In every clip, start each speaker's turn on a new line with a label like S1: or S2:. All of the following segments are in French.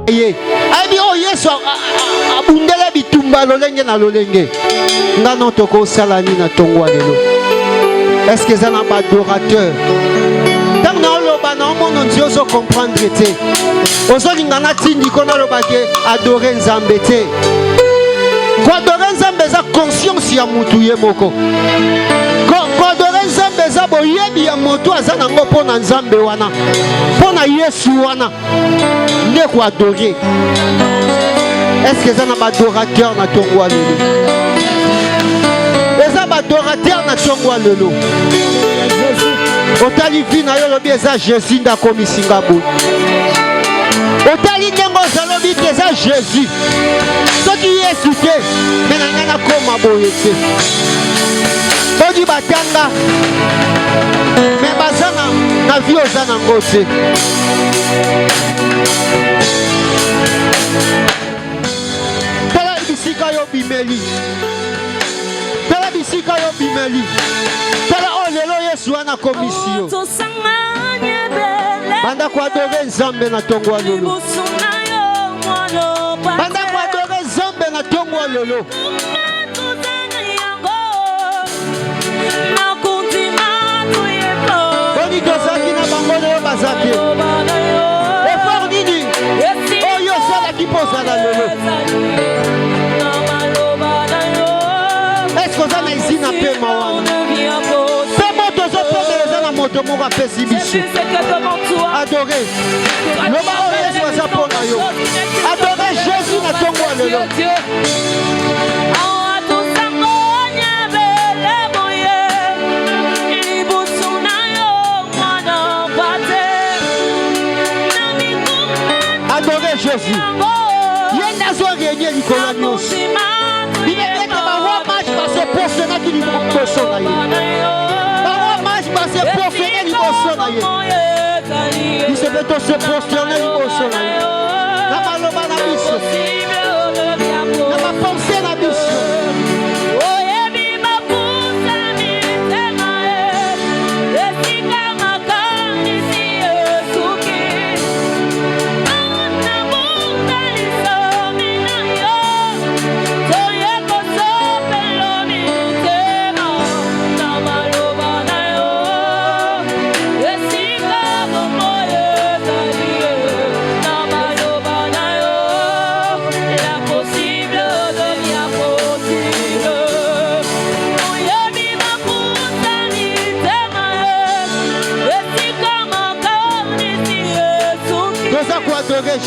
S1: Aïe, oh Yesu abundele bitumba lolenge na lolenge. Ngano toko salani na tongwa lelo. Est-ce que ça n'a pas d'adorateur? Tant na loba na omono nzio zo comprendre te. Ozo lingana tindi kona loba ke adorer Nzambe te. Ko adorer Nzambe za conscience ya mutu ye moko. Ko adorer Nzambe za boyebi ya mutu aza nango pona Nzambe wana. Pona Yesu wana. Ne ko adorer. Est-ce que ça n'a pas d'adorateur na tongwa lelo? Eza ba adorateur na tongwa lelo. Otali vina yo lobi eza Jésus nda komisinga bo. Otali ndengo zalobi eza Jésus. Soki Yesu te, mena ngana koma boye te. Bodi batanga. Me bazana na vie ozana ngote. Tala bisika yo bimeli. Tala bisika yo bimeli. Tala olelo Yesu wana komisio. Banda kwa adore Nzambe na tongwa lolo. Banda kwa adore Nzambe na tongwa lolo. Boni tozaki na bango lelo bazaki. Effort nini? Oyo sala kipoza na lolo. Est-ce que ça n'a ici n'a pas mawana? Adorer. Adorer Jésus na tongwa lelo. Adorer Jésus. Yenda zo gagner Nicolas Nyos. Il est que ba wa match parce que pour cela qui lui montre son aïe. C'est prosterner l'émotion d'ailleurs. Il se peut se prosterner l'émotion d'ailleurs. La maloba la mission. La pensée la mission.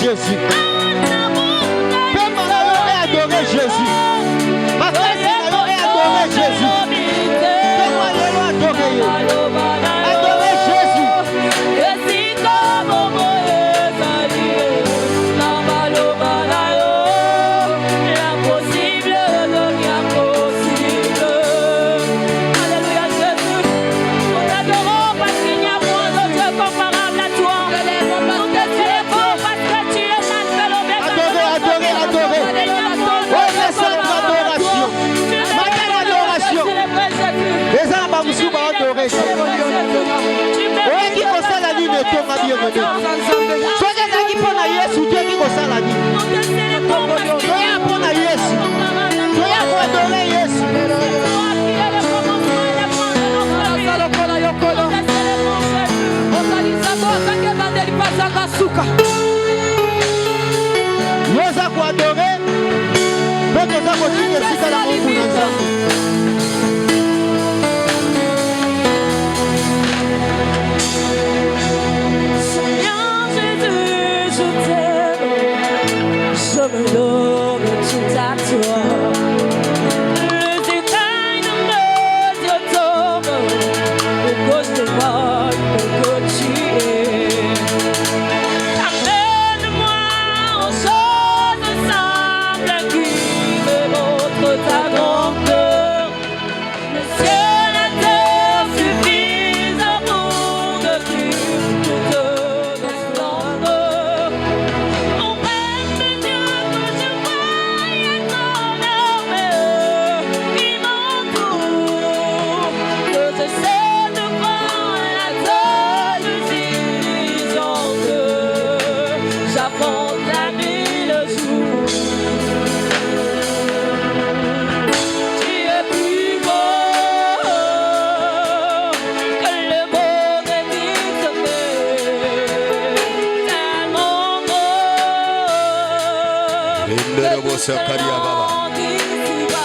S1: Jésus. Comment on adorer Jésus? Ma frère, on adorer Jésus. Comment on adorer Jésus?
S2: Alléluia Jésus. Nous t'adorons parce qu'il n'y a point de Dieu comparable à toi. Nous te célébrons parce que tu es
S3: Sakaria Baba.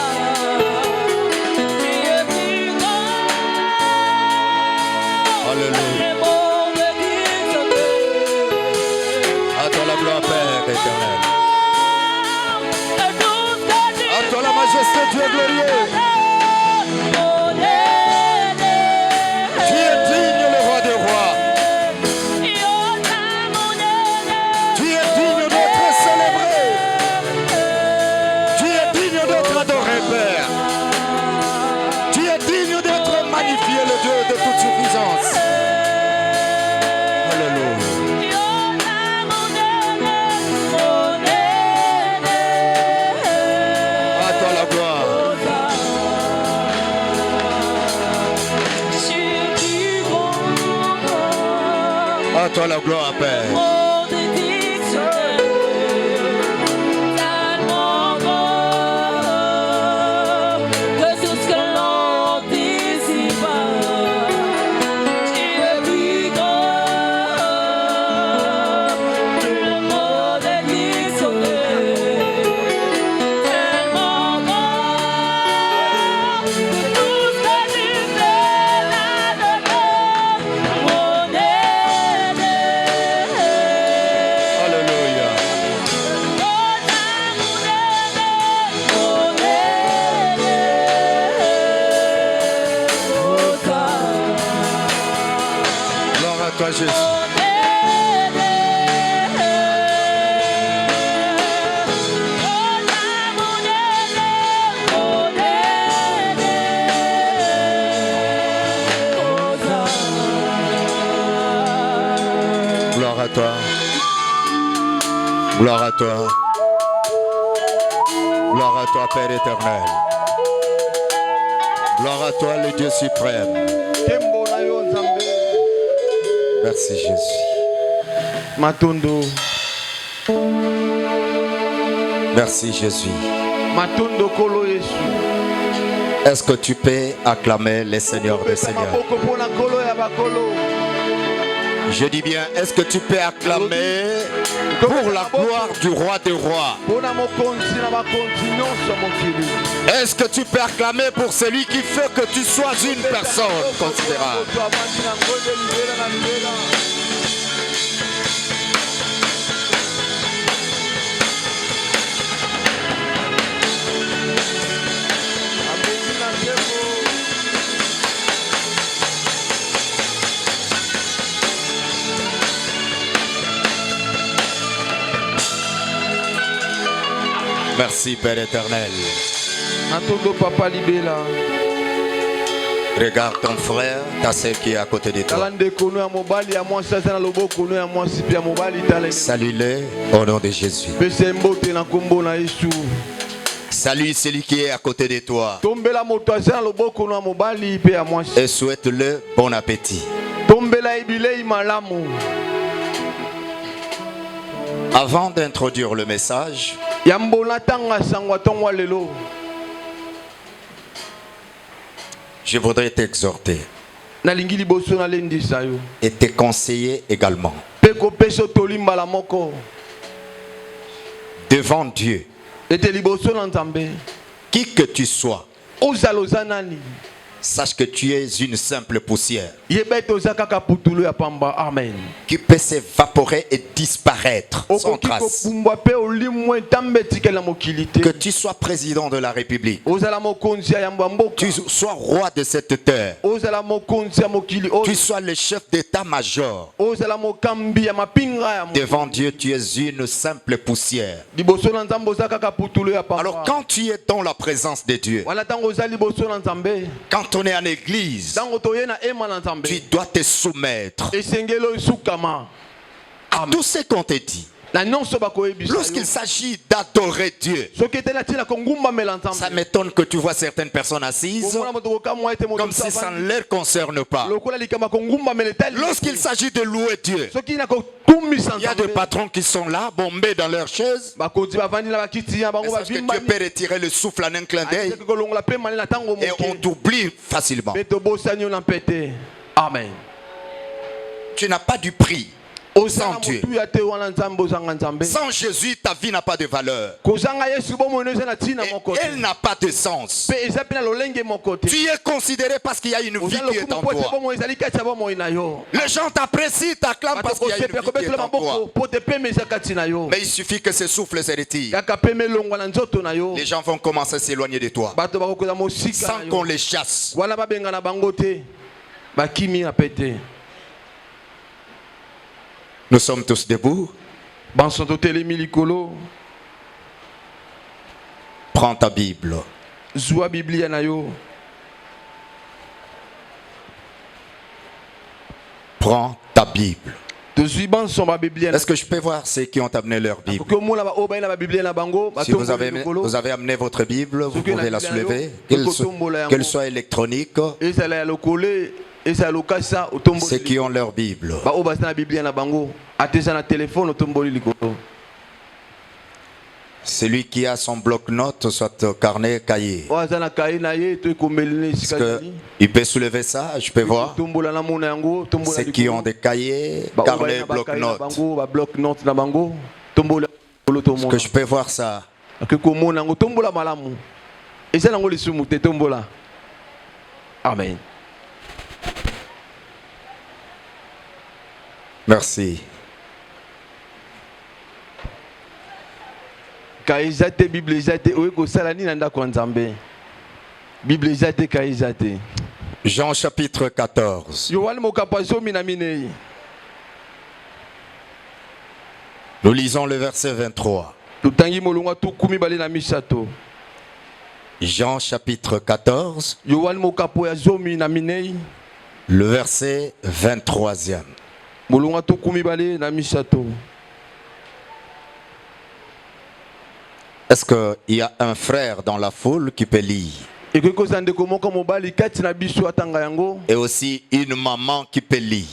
S3: Alléluia. À toi la gloire, Père éternel. À toi la majesté, Dieu glorieux. Tu es digne, le roi des rois. Tu es digne d'être célébré. Tu es digne d'être adoré, Père. Tu es digne d'être magnifié, le Dieu de toute suffisance. Alléluia. À toi la gloire. À toi la gloire, Père. Alléluia. Gloire à toi, Jésus. Gloire à toi. Gloire à toi. Gloire à toi, Père éternel. Gloire à toi, le Dieu suprême.
S4: Tembo na yo Nzambe.
S3: Merci, Jésus.
S4: Matondo.
S3: Merci, Jésus.
S4: Matondo kolo Yesu.
S3: Est-ce que tu peux acclamer les seigneurs des seigneurs?
S4: Maboko pona kolo ya bakolo.
S3: Je dis bien, est-ce que tu peux acclamer pour la gloire du roi des rois?
S4: Pona mokonzi na bakonzi nyonso mokili.
S3: Est-ce que tu peux acclamer pour celui qui fait que tu sois une personne considérable? Merci, Père éternel.
S4: Matondo papa libela.
S3: Regarde ton frère, ta sœur qui est à côté de toi.
S4: Talande kono ya mobali ya mwasi na loboko no ya mwasi pia mobali tala.
S3: Salue-les au nom de Jésus.
S4: Pese mbote na kombo na Yesu.
S3: Salue celui qui est à côté de toi
S4: Tombela moto azana loboko no ya mobali pe ya mwasi.
S3: et souhaite-le bon appétit.
S4: Tombela ibilei malamu.
S3: Avant d'introduire le message,
S4: Yambona tanga sangwa tongwa lelo.
S3: je voudrais t'exhorter
S4: Nalingi liboso na lendisa yo.
S3: et te conseiller également
S4: Peko peso tolimba la moko.
S3: devant Dieu,
S4: Ete liboso na Nzambe.
S3: qui que tu sois,
S4: Ozaloza nani.
S3: sache que tu es une simple poussière
S4: Yebeto zakaka putulu ya pamba. Amen.
S3: qui peut s'évaporer et disparaître sans
S4: Okoki
S3: trace.
S4: kopumba pe olimwe tambe tikela mokilité.
S3: Que tu sois président de la République,
S4: Ozala mokonzi ya yamba mboka.
S3: tu sois roi de cette terre,
S4: Ozala mokonzi ya mokili.
S3: tu sois le chef d'état-major.
S4: Ozala mokambi ya mapinga ya mo.
S3: Devant Dieu, tu es une simple poussière.
S4: Liboso na Nzambe zakaka putulu ya pamba.
S3: Alors quand tu es dans la présence de Dieu,
S4: Wala tango ozali liboso na Nzambe.
S3: quand on est en église,
S4: Tango toye na ema na Nzambe.
S3: tu dois te soumettre
S4: Esengelo isukama.
S3: à tout ce qu'on te dit.
S4: Na nyonso bakoyebisa yo.
S3: Lorsqu'il s'agit d'adorer Dieu,
S4: Soki etela tina kongumba mela Nzambe.
S3: ça m'étonne que tu vois certaines personnes assises
S4: Komona moto kokamwa ete moto
S3: comme si ça
S4: savani.
S3: ne les concerne pas.
S4: Lokola likama kongumba mela etali.
S3: Lorsqu'il s'agit de louer Dieu,
S4: Soki na kotumisa
S3: il y a des patrons qui sont là, bombés dans leurs chaises.
S4: bakonzi bavandi na bakiti ya
S3: Mais
S4: bango
S3: sache que
S4: bavimba.
S3: Dieu peut retirer le souffle en un clin d'œil
S4: kolongola pe mali na tango
S3: et on
S4: moke.
S3: t'oublie facilement.
S4: Pe tobosani yo na mpete. Amen.
S3: Tu n'as pas du prix Sans Dieu. Sans Jésus, ta vie n'a pas de valeur. Et elle n'a pas de sens. Tu es considéré parce qu'il y a une vie qui est en toi. Les gens t'apprécient, t'acclament parce qu'il y a une vie qui est en toi. Mais il suffit que ce souffle se retire. Les gens vont commencer à s'éloigner de toi sans qu'on les chasse. Nous sommes tous debout. Prends ta Bible. Prends ta Bible. Est-ce que je peux voir ceux qui ont amené leur Bible? Si vous avez amené votre Bible, vous pouvez la soulever, qu'elle soit électronique. Ceux qui ont leur Bible. Celui qui a son bloc-notes, soit carnet, cahier. Il peut soulever ça, je peux voir. Ceux qui ont des cahiers, carnet, bloc-notes. Est-ce que je peux voir ça?
S4: Amen.
S3: Merci.
S4: Kaizate Bible zate oeko salani nanda kwa Nzambe. Bible zate kaizate.
S3: Jean chapitre 14.
S4: Yohane mokapazo minamine.
S3: Nous lisons le verset 23.
S4: Tutangi molonga tu kumi bale na misato.
S3: Jean chapitre 14.
S4: Yohane mokapo ya zomi na minei.
S3: Le verset 23e.
S4: Molonga tu kumi bale na misato.
S3: Est-ce qu'il y a un frère dans la foule qui peut lire? Et aussi une maman qui peut lire.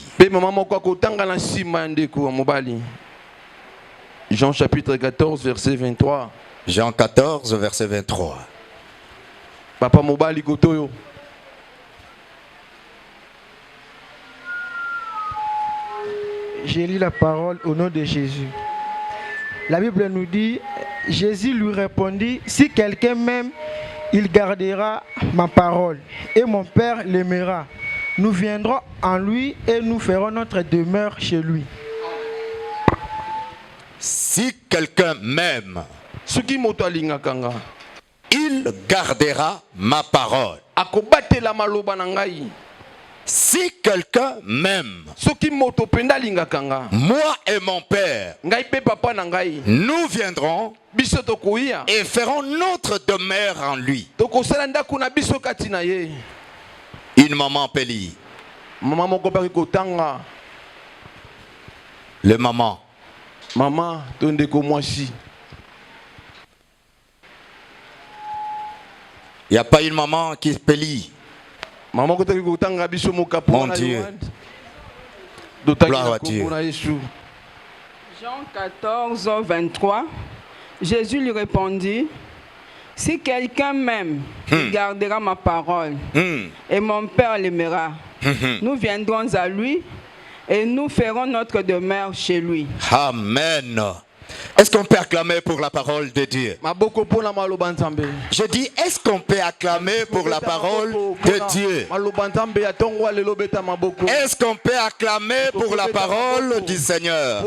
S4: Jean chapitre 14, verset 23.
S3: Jean 14, verset 23.
S4: Papa Mobali Gotoyo.
S5: J'ai lu la parole au nom de Jésus. La Bible nous dit, Jésus lui répondit, si quelqu'un m'aime, il gardera ma parole et mon Père l'aimera. Nous viendrons en lui et nous ferons notre demeure chez lui.
S3: Si quelqu'un m'aime, il gardera ma parole. Si quelqu'un m'aime, moi et mon Père, nous viendrons et ferons notre demeure en lui. Une maman peut lire. Le maman.
S4: Maman,
S3: il n'y a pas une maman qui peut lire.
S4: Mon
S3: Dieu. Gloire à Dieu.
S6: Jean 14, 23. Jésus lui répondit, si quelqu'un m'aime, il gardera ma parole et mon Père l'aimera. Nous viendrons à lui et nous ferons notre demeure chez lui.
S3: Amen. Est-ce qu'on peut acclamer pour la parole de Dieu? Je dis, est-ce qu'on peut acclamer pour la parole de Dieu? Est-ce qu'on peut acclamer pour la parole du Seigneur?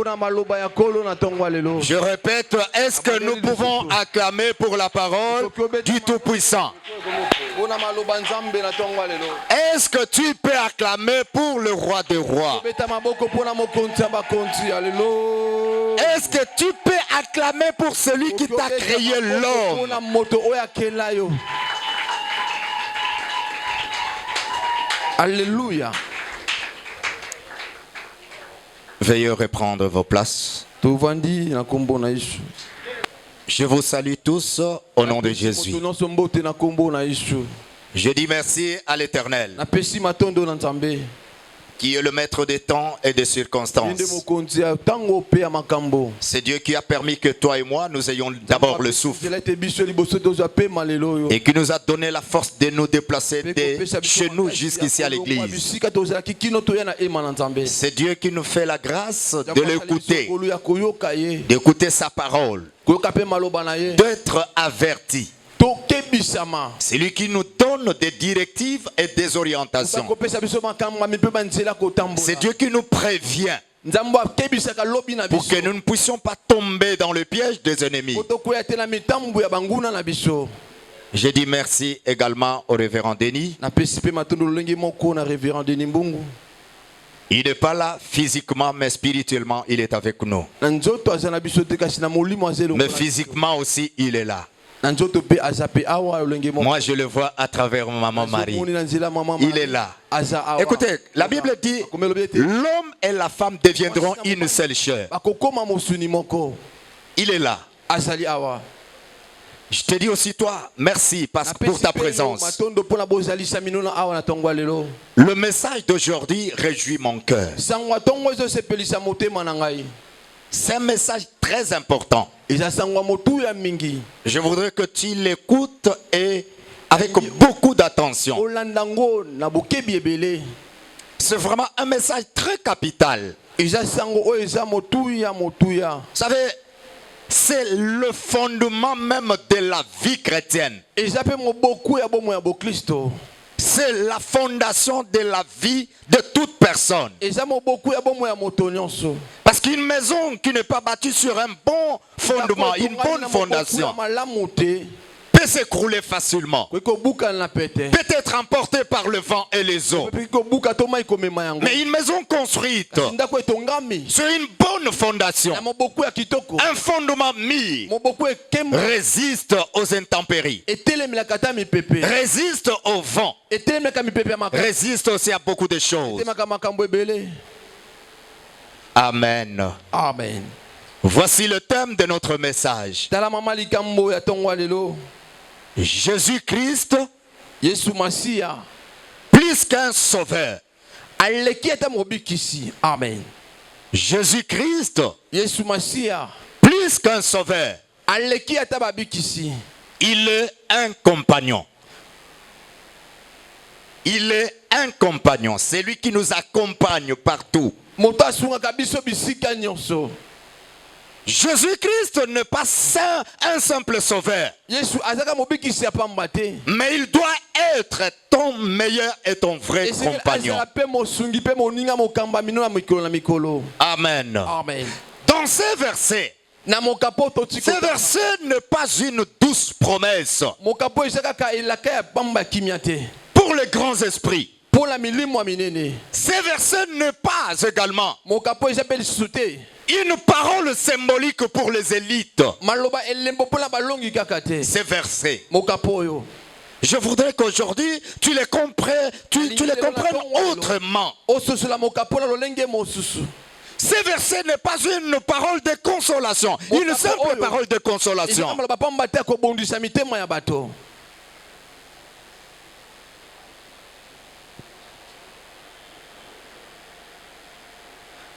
S3: Je répète, est-ce que nous pouvons acclamer pour la parole du Tout-Puissant? Est-ce que tu peux acclamer pour le roi des rois? Est-ce que tu peux acclamer pour celui qui t'a créé l'homme?
S4: Alléluia.
S3: Veuillez reprendre vos places. Je vous salue tous au nom de Jésus. Je dis merci à l'Éternel qui est le maître des temps et des circonstances. C'est Dieu qui a permis que toi et moi, nous ayons d'abord le souffle et qui nous a donné la force de nous déplacer de chez nous jusqu'ici à l'église. C'est Dieu qui nous fait la grâce de l'écouter, d'écouter sa parole, d'être averti. C'est lui qui nous donne des directives et des orientations. C'est Dieu qui nous prévient pour que nous ne puissions pas tomber dans le piège des ennemis. J'ai dit merci également au révérend Denis. Il n'est pas là physiquement, mais spirituellement, il est avec nous. Mais physiquement aussi, il est là. Moi, je le vois à travers maman Marie. Il est là. Écoutez, la Bible dit, l'homme et la femme deviendront une seule chair. Il est là. Je te dis aussi toi, merci pour ta présence. Le message d'aujourd'hui réjouit mon cœur. C'est un message très important. Je voudrais que tu l'écoutes et avec beaucoup d'attention. C'est vraiment un message très capital. Vous savez, c'est le fondement même de la vie chrétienne. C'est la fondation de la vie de toute personne. Parce qu'une maison qui n'est pas bâtie sur un bon fondement, une bonne fondation, peut s'écrouler facilement, peut être emportée par le vent et les eaux. Mais une maison construite sur une bonne fondation, un fondement mis, résiste aux intempéries, résiste au vent, résiste aussi à beaucoup de choses. Amen.
S4: Amen.
S3: Voici le thème de notre message. Jésus-Christ, plus qu'un sauveur.
S4: Amen.
S3: Jésus-Christ, plus qu'un sauveur. Il est un compagnon. Il est un compagnon. C'est lui qui nous accompagne partout. Jésus-Christ n'est pas un simple sauveur. Mais il doit être ton meilleur et ton vrai compagnon. Amen.
S4: Amen.
S3: Dans ces versets, ce verset n'est pas une douce promesse pour les grands esprits. Ce verset n'est pas également une parole symbolique pour les élites. Ces versets, je voudrais qu'aujourd'hui tu les comprennes autrement. Ces versets n'est pas une parole de consolation, une simple parole de consolation.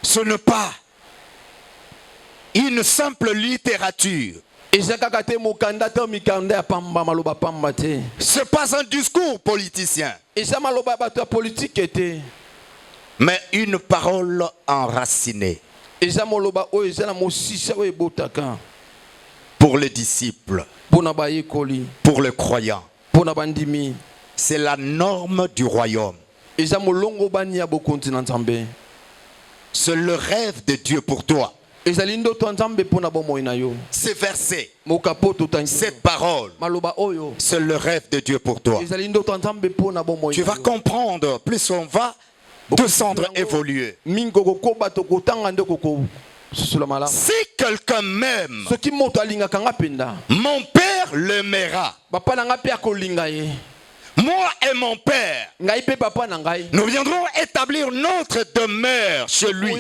S3: Ce n'est pas une simple littérature. Ce n'est pas un discours politicien. Mais une parole enracinée pour les disciples, pour les croyants. C'est la norme du royaume. C'est le rêve de Dieu pour toi. Ces versets, cette parole, c'est le rêve de Dieu pour toi. Tu vas comprendre, plus on va descendre, évoluer. Si quelqu'un m'aime, mon Père l'aimera. Moi et mon Père, nous viendrons établir notre demeure chez lui.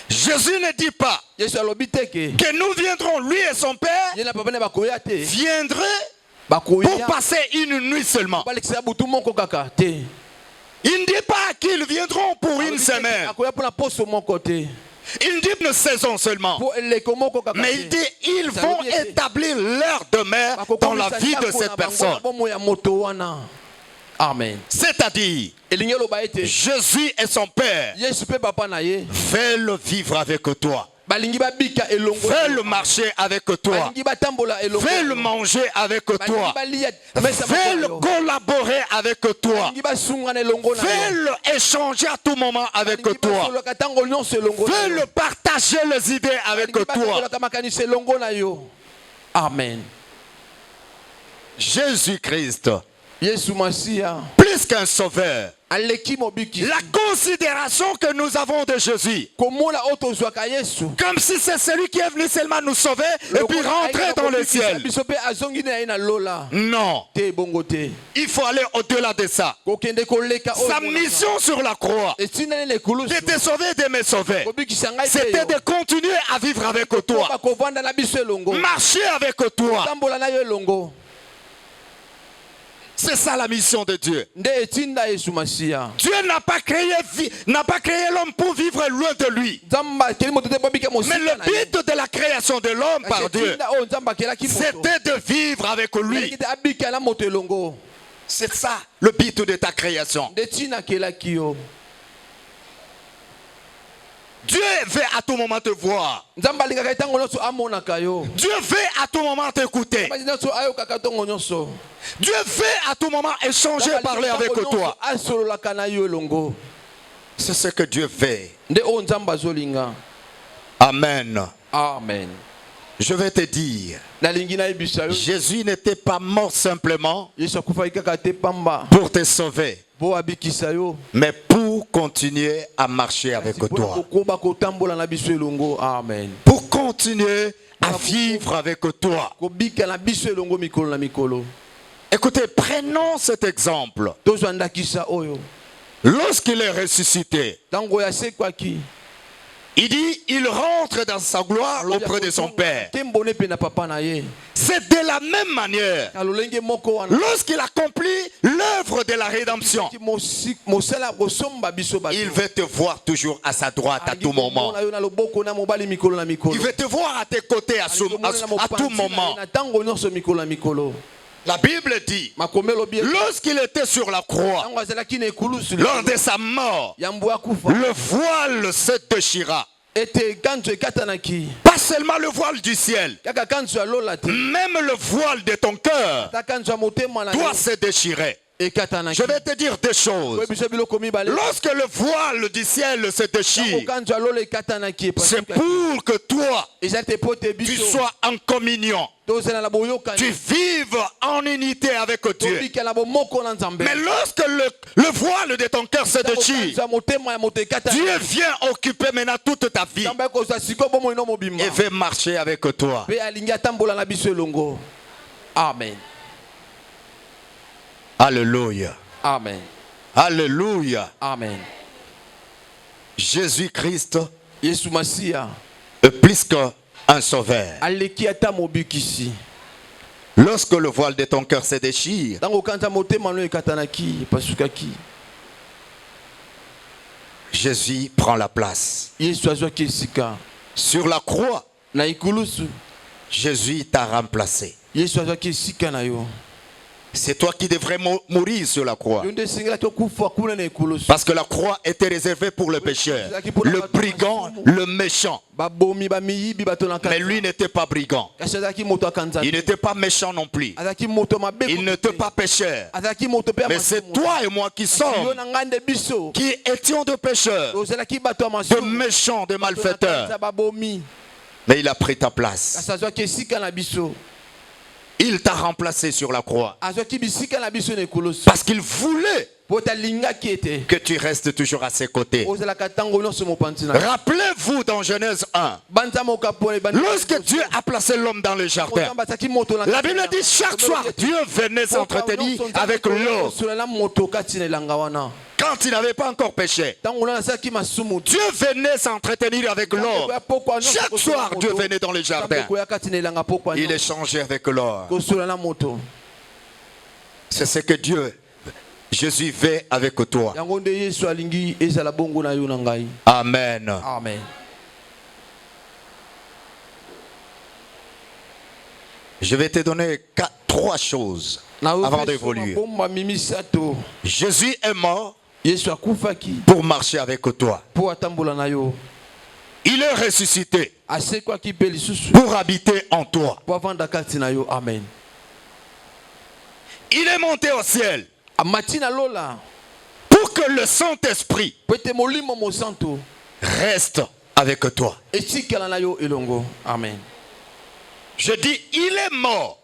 S3: Jésus ne dit pas que nous viendrons, lui et son Père viendraient pour passer une nuit seulement. Il ne dit pas qu'ils viendront pour une semaine. Il dit une saison seulement. Mais il dit ils vont établir leur demeure dans la vie de cette personne.
S4: Amen.
S3: C'est-à-dire, Jésus et son Père veulent vivre avec toi. Veulent marcher avec toi. Veulent manger avec toi. Veulent collaborer avec toi. Veulent échanger à tout moment avec toi. Veulent partager les idées avec toi.
S4: Amen.
S3: Jésus-Christ, plus qu'un sauveur, la considération que nous avons de Jésus, comme si c'est celui qui est venu seulement nous sauver et puis rentrer dans le ciel. Non, il faut aller au-delà de ça. Sa mission sur la croix, c'était sauver et de me sauver. C'était de continuer à vivre avec toi, marcher avec toi. C'est ça la mission de Dieu. Dieu n'a pas créé l'homme pour vivre loin de lui. Mais le but de la création de l'homme par Dieu, c'était de vivre avec lui. C'est ça le but de ta création. Dieu veut à tout moment te voir. Dieu veut à tout moment t'écouter. Dieu veut à tout moment échanger, parler avec toi. C'est ce que Dieu fait. Amen.
S4: Amen.
S3: Je vais te dire, Jésus n'était pas mort simplement pour te sauver, mais pour continuer à marcher avec toi.
S4: Amen.
S3: Pour continuer à vivre avec toi. Écoutez, prenons cet exemple. Lorsqu'il est ressuscité, il dit, il rentre dans sa gloire auprès de son Père. C'est de la même manière. Lorsqu'il accomplit l'œuvre de la rédemption, il veut te voir toujours à sa droite à tout moment. Il veut te voir à tes côtés à tout moment. La Bible dit, lorsqu'il était sur la croix, lors de sa mort, le voile se déchira. Pas seulement le voile du ciel, même le voile de ton cœur doit se déchirer. Je vais te dire des choses. Lorsque le voile du ciel se déchire, c'est pour que toi, tu sois en communion. Tu vives en unité avec Dieu. Mais lorsque le voile de ton cœur se déchire, Dieu vient occuper maintenant toute ta vie et veut marcher avec toi.
S4: Amen.
S3: Alléluia.
S4: Amen.
S3: Alléluia.
S4: Amen.
S3: Jésus-Christ
S4: Yesu Masia
S3: est plus qu'un sauveur. Lorsque le voile de ton cœur se déchire, Jésus prend la place. Sur la croix, Jésus t'a remplacé. C'est toi qui devrais mourir sur la croix. Parce que la croix était réservée pour le pécheur, le brigand, le méchant. Mais lui n'était pas brigand. Il n'était pas méchant non plus. Il n'était pas pécheur. Mais c'est toi et moi qui sommes, qui étions de pécheurs, de méchants, de malfaiteurs. Mais il a pris ta place. Il t'a remplacé sur la croix. Parce qu'il voulait que tu restes toujours à ses côtés. Rappelez-vous dans Genèse 1, lorsque Dieu a placé l'homme dans le jardin, la Bible dit chaque soir Dieu venait s'entretenir avec l'homme. Quand il n'avait pas encore péché, Dieu venait s'entretenir avec l'homme. Chaque soir, Dieu venait dans le jardin. Il échangeait avec l'homme. C'est ce que Dieu, Jésus fait avec toi. Amen.
S4: Amen.
S3: Je vais te donner 3 choses avant d'évoluer. Jésus est mort pour marcher avec toi. Il est ressuscité pour habiter en toi.
S4: Amen.
S3: Il est monté au ciel pour que le Saint-Esprit reste avec toi.
S4: Amen.
S3: Je dis, il est mort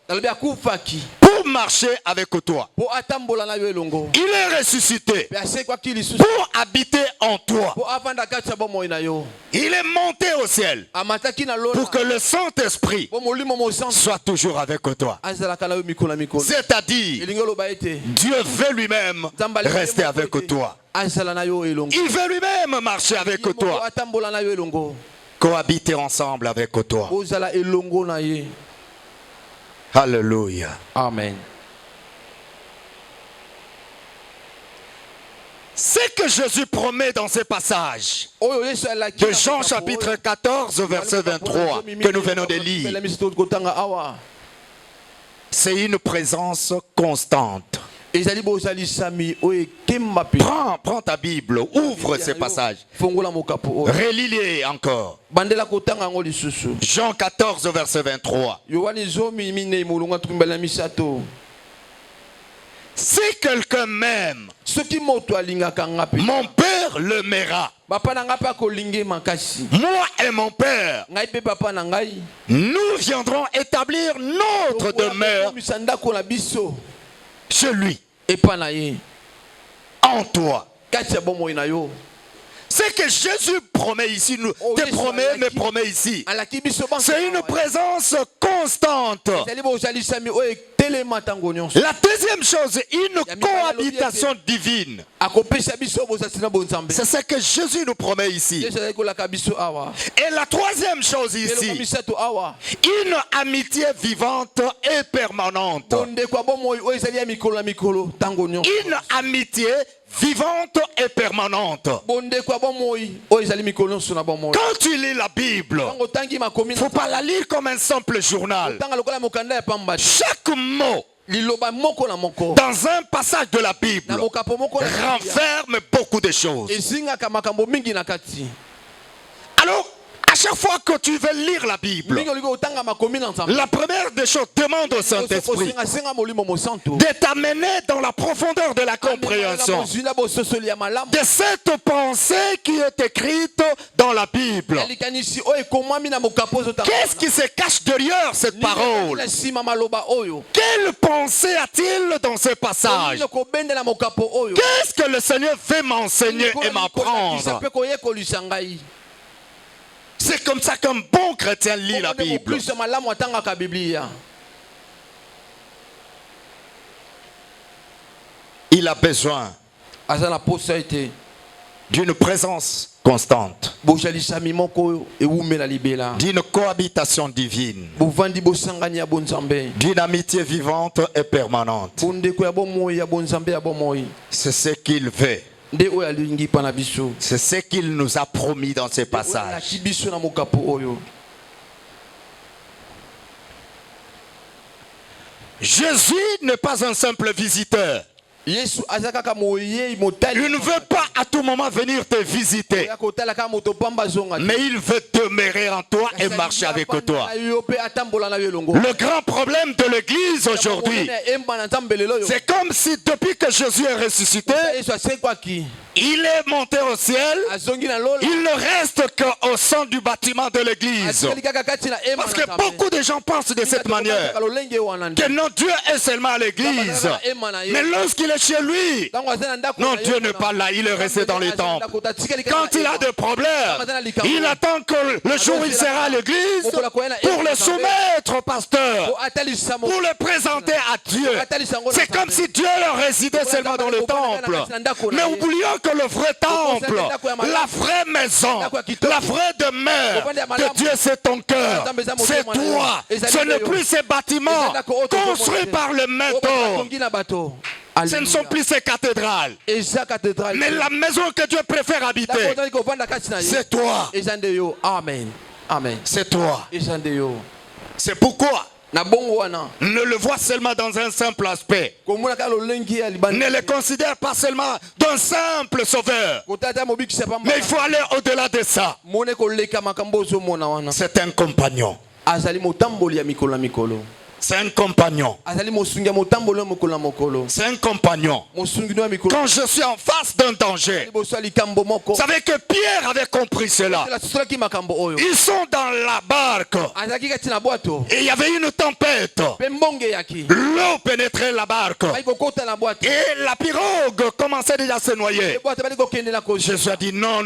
S3: pour marcher avec toi. Il est ressuscité pour habiter en toi. Il est monté au ciel pour que le Saint-Esprit soit toujours avec toi. C'est-à-dire, Dieu veut lui-même rester avec toi. Il veut lui-même marcher avec toi. Cohabiter ensemble avec toi. Alléluia.
S4: Amen.
S3: Ce que Jésus promet dans ces passages de Jean chapitre 14 verset 23 que nous venons de lire, c'est une présence constante. Prends ta Bible, ouvre ces passages, relis-les encore. Jean 14 verset 23. Si quelqu'un m'aime, mon Père le m'aimera. Moi et mon Père, nous viendrons établir notre demeure chez lui, en toi. Ce que Jésus promet ici, te promet, me promet ici, c'est une présence constante. La deuxième chose, une cohabitation divine. C'est ce que Jésus nous promet ici. Et la troisième chose ici, une amitié vivante et permanente. Une amitié vivante et permanente. Quand tu lis la Bible, il ne faut pas la lire comme un simple journal. Chaque mot dans un passage de la Bible renferme beaucoup de choses. Alors, à chaque fois que tu veux lire la Bible, la première des choses, demande au Saint-Esprit de t'amener dans la profondeur de la compréhension de cette pensée qui est écrite dans la Bible. Qu'est-ce qui se cache derrière cette parole? Quelle pensée a-t-il dans ce passage? Qu'est-ce que le Seigneur veut m'enseigner et m'apprendre? C'est comme ça qu'un bon chrétien lit la Bible. Il a besoin d'une présence constante, d'une cohabitation divine, d'une amitié vivante et permanente. C'est ce qu'il veut. C'est ce qu'il nous a promis dans ces passages. Jésus n'est pas un simple visiteur. Il ne veut pas à tout moment venir te visiter, mais il veut demeurer en toi et marcher avec toi. Le grand problème de l'église aujourd'hui, c'est comme si depuis que Jésus est ressuscité, il est monté au ciel, il ne reste qu'au sein du bâtiment de l'église. Parce que beaucoup de gens pensent de cette manière, que non, Dieu est seulement à l'église. Mais lorsqu'il est chez lui, non, Dieu n'est pas là, il est resté dans les temples. Quand il a des problèmes, il attend que le jour où il sera à l'église pour le soumettre au pasteur, pour le présenter à Dieu. C'est comme si Dieu résidait seulement dans le temple. Mais oublions que que le vrai temple, la vraie maison, la vraie demeure de Dieu, c'est ton cœur, c'est toi. Ce n'est plus ces bâtiments construits par le maître. Ce ne sont plus ces cathédrales. Mais la maison que Dieu préfère habiter, c'est toi.
S4: Amen. Amen.
S3: C'est toi. C'est pourquoi ne le vois seulement dans un simple aspect. Ne le considère pas seulement d'un simple sauveur. Mais il faut aller au-delà de ça. C'est un compagnon. C'est un compagnon. C'est un compagnon. Quand je suis en face d'un danger, vous savez que Pierre avait compris cela. Ils sont dans la barque. Et il y avait une tempête. L'eau pénétrait la barque. Et la pirogue commençait déjà à se noyer. Jésus a dit non,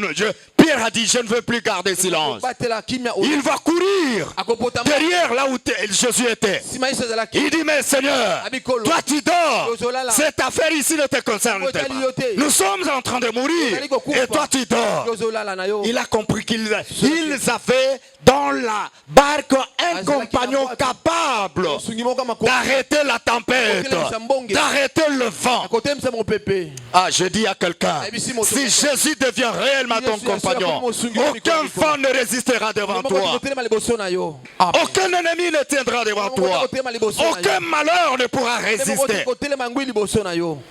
S3: Pierre a dit je ne veux plus garder silence. Il va courir derrière là où Jésus était. Il dit mais Seigneur, toi tu dors. Cette affaire ici ne te concerne pas. Nous sommes en train de mourir et toi tu dors. Il a compris qu'ils avaient dans la barque un compagnon capable d'arrêter la tempête, d'arrêter le vent. Ah, je dis à quelqu'un, si Jésus devient réellement ton compagnon, aucun vent ne résistera devant toi. Aucun ennemi ne tiendra devant toi. Aucun malheur ne pourra résister.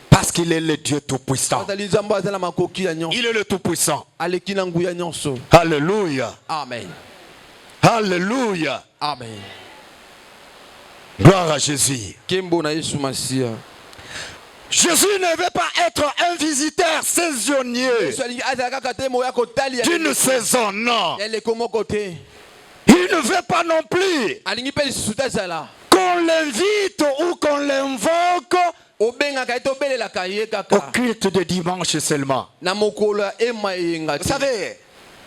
S3: Parce qu'il est le Dieu Tout-Puissant. Il est le Tout-Puissant. Alléluia.
S4: Amen.
S3: Alléluia.
S4: Amen.
S3: Gloire à Jésus. Jésus ne veut pas être un visiteur saisonnier d'une saison, non. Il ne veut pas non plus qu'on l'invite ou qu'on l'invoque au culte de dimanche seulement. Vous savez,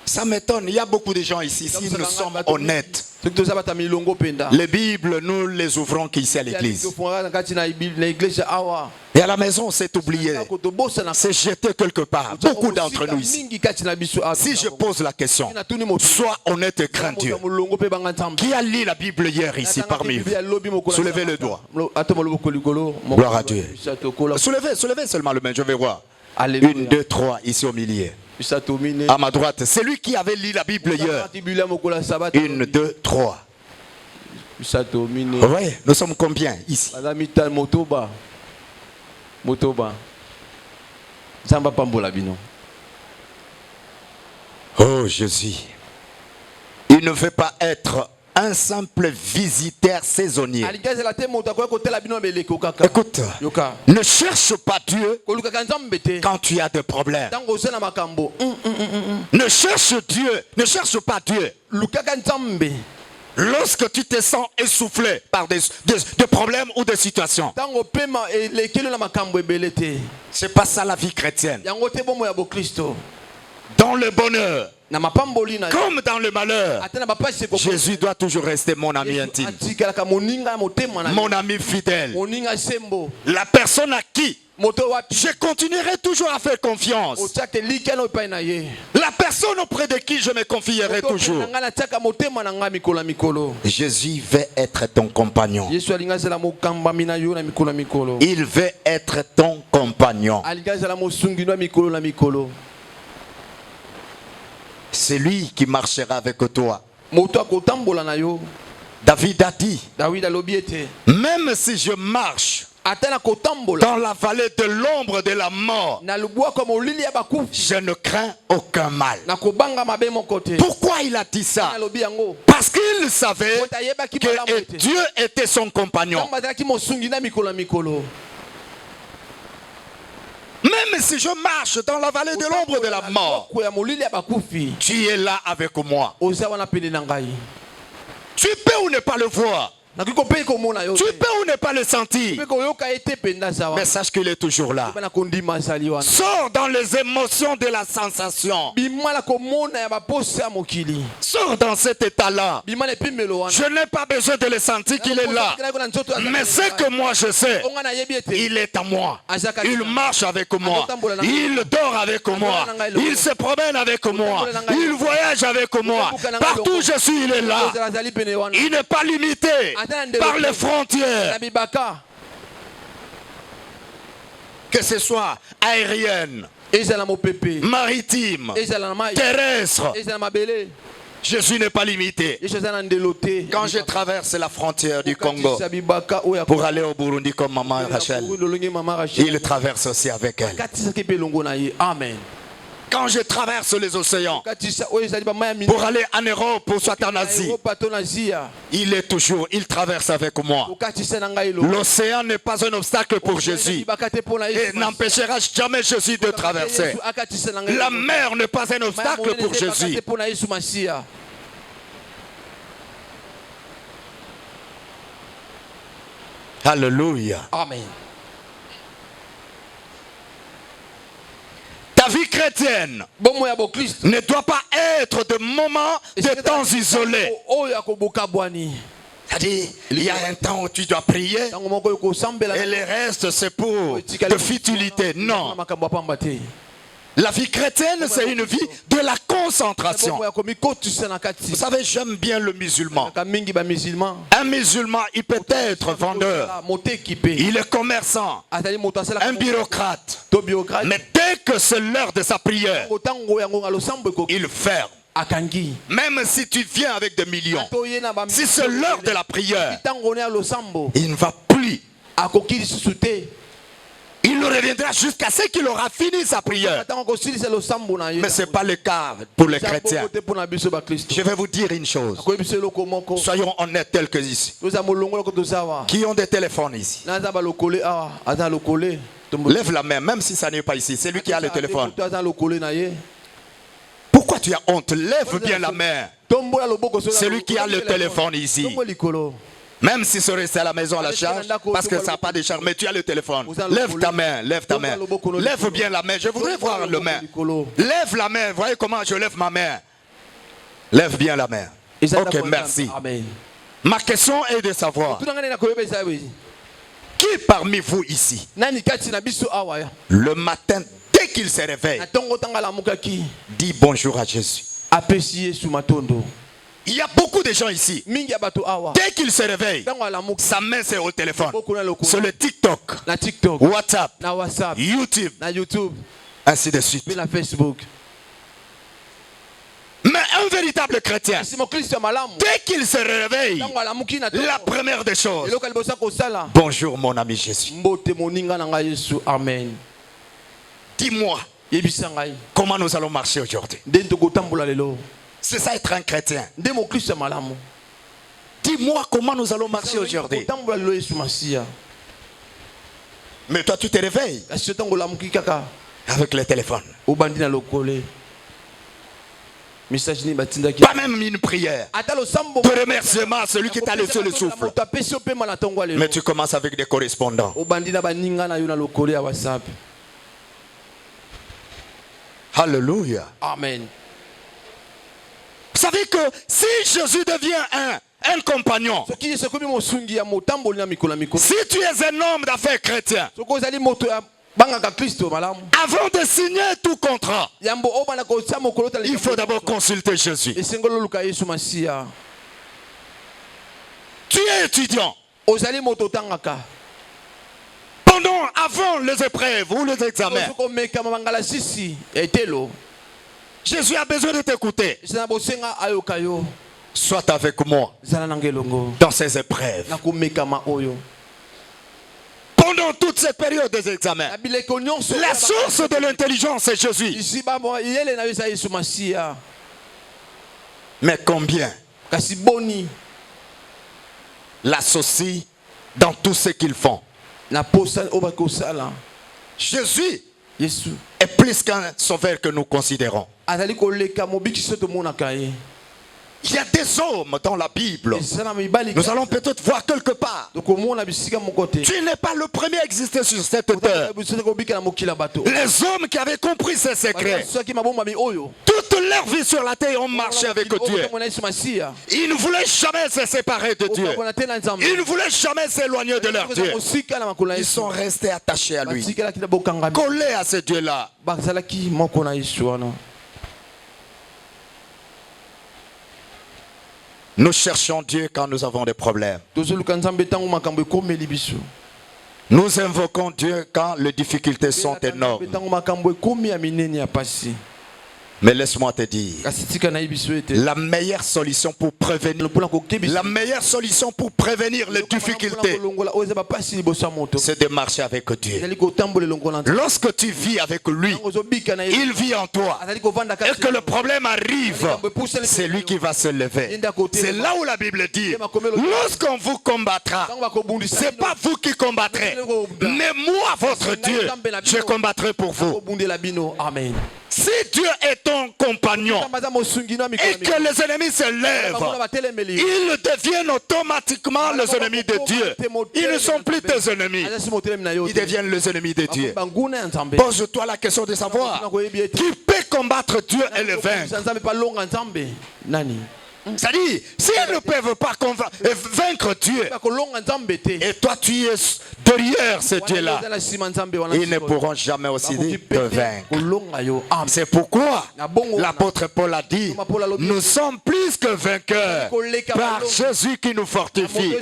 S3: ça m'étonne, il y a beaucoup de gens ici, si nous sommes honnêtes. Les Bibles, nous les ouvrons qu'ici à l'église. Et à la maison, c'est oublié. C'est jeté quelque part. Beaucoup d'entre nous ici. Si je pose la question, sois honnête et crains Dieu. Qui a lu la Bible hier ici parmi vous? Soulevez le doigt. Gloire à Dieu. Soulevez seulement le main, je vais voir. 1, 2, 3, ici au milieu. À ma droite, c'est lui qui avait lu la Bible hier. 1, 2, 3. Oui, nous sommes combien ici? Oh Jésus, il ne veut pas être un simple visiteur saisonnier. Écoute, ne cherche pas Dieu quand tu as des problèmes. Ne cherche pas Dieu lorsque tu te sens essoufflé par des problèmes ou des situations. C'est pas ça la vie chrétienne. Dans le bonheur comme dans le malheur, Jésus doit toujours rester mon ami intime, mon ami fidèle, la personne à qui je continuerai toujours à faire confiance, la personne auprès de qui je me confierai toujours. Jésus veut être ton compagnon. Il veut être ton compagnon. C'est lui qui marchera avec toi. David a dit, même si je marche dans la vallée de l'ombre de la mort, je ne crains aucun mal. Pourquoi il a dit ça? Parce qu'il savait que Dieu était son compagnon. Même si je marche dans la vallée de l'ombre de la mort, tu es là avec moi. Tu peux ou ne pas le voir, Tu peux
S4: ou ne pas le sentir, mais sache qu'il est toujours là. Sors dans les émotions de la sensation. Sors dans cet état-là. Je n'ai pas besoin de le sentir qu'il est là. Mais ce que moi je sais, il est à moi. Il marche avec moi. Il dort avec moi. Il se promène avec moi. Il voyage avec moi. Partout où je suis, il est là. Il n'est pas limité par les frontières. Que ce soit aérienne, maritime, terrestre. Jésus n'est pas limité. Quand je traverse la frontière du Congo pour aller au Burundi comme maman Rachel, il traverse aussi avec elle.
S3: Amen.
S4: Quand je traverse les océans pour aller en Europe ou soit en Asie, il traverse avec moi. L'océan n'est pas un obstacle pour Jésus et n'empêchera jamais Jésus de traverser. La mer n'est pas un obstacle pour Jésus. Alléluia.
S3: Amen.
S4: Ta vie chrétienne ne doit pas être de moments, de temps isolés. C'est-à-dire, il y a un temps où tu dois prier et le reste c'est pour de futilité. Non. La vie chrétienne, c'est une vie de la concentration. Vous savez, j'aime bien le musulman. Un musulman, il peut être vendeur, il est commerçant, un bureaucrate. Mais dès que c'est l'heure de sa prière, il ferme. Même si tu viens avec des millions, si c'est l'heure de la prière, il ne va plus. Il reviendra jusqu'à ce qu'il aura fini sa prière. Mais ce n'est pas le cas pour les chrétiens. Je vais vous dire une chose. Soyons honnêtes tels que ici. Qui ont des téléphones ici? Lève la main, même si ça n'est pas ici. C'est lui qui a le téléphone. Pourquoi tu as honte? Lève bien la main. C'est lui qui a le téléphone ici. Même si c'est resté à la maison à la charge, parce que ça n'a pas de charge, mais tu as le téléphone. Lève ta main, lève ta main. Lève bien la main, je voudrais voir la main. Lève la main, voyez comment je lève ma main. Lève bien la main. Ok, merci. Ma question est de savoir, qui parmi vous ici, le matin, dès qu'il se réveille, dit bonjour à Jésus? Il y a beaucoup de gens ici. Dès qu'ils se réveillent, sa main c'est au téléphone. Sur le TikTok, WhatsApp, YouTube, ainsi de suite. Mais un véritable chrétien, dès qu'il se réveille, la première des choses, bonjour mon ami Jésus. Dis-moi, comment nous allons marcher aujourd'hui? C'est ça être un chrétien. Dis-moi comment nous allons marcher aujourd'hui. Mais toi tu te réveilles avec le téléphone. Pas même une prière de remerciement à celui qui t'a laissé le souffle. Mais tu commences avec des correspondants. Alléluia.
S3: Amen.
S4: Vous savez que si Jésus devient un compagnon, si tu es un homme d'affaires chrétien, avant de signer tout contrat, il faut d'abord consulter Jésus. Tu es étudiant. Avant les épreuves ou les examens, Jésus a besoin de t'écouter. Sois avec moi dans ces épreuves. Pendant toute cette période des examens, la source de l'intelligence c'est Jésus. Mais combien l'associent dans tout ce qu'ils font? Jésus est plus qu'un sauveur que nous considérons. Il y a des hommes dans la Bible. Nous allons peut-être voir quelque part. Tu n'es pas le premier à exister sur cette terre. Les hommes qui avaient compris ces secrets, toute leur vie sur la terre ont marché avec Dieu. Ils ne voulaient jamais se séparer de Dieu. Ils ne voulaient jamais s'éloigner de leur Dieu. Ils sont restés attachés à lui, collés à ce Dieu-là. Nous cherchons Dieu quand nous avons des problèmes. Nous invoquons Dieu quand les difficultés sont énormes. Mais laisse-moi te dire, la meilleure solution pour prévenir les difficultés, c'est de marcher avec Dieu. Lorsque tu vis avec lui, il vit en toi. Et que le problème arrive, c'est lui qui va se lever. C'est là où la Bible dit, lorsqu'on vous combattra, c'est pas vous qui combattrez, mais moi, votre Dieu, je combattrai pour vous.
S6: Amen.
S4: Si Dieu est ton compagnon et que les ennemis se lèvent, ils deviennent automatiquement les ennemis de Dieu. Ils ne sont plus tes ennemis. Ils deviennent les ennemis de Dieu. Pose-toi la question de savoir qui peut combattre Dieu et le vaincre. C'est-à-dire, s'ils ne peuvent pas vaincre Dieu, et toi tu es derrière ce Dieu-là, ils ne pourront jamais aussi te vaincre. C'est pourquoi l'apôtre Paul a dit, nous sommes plus que vainqueurs par Jésus qui nous fortifie.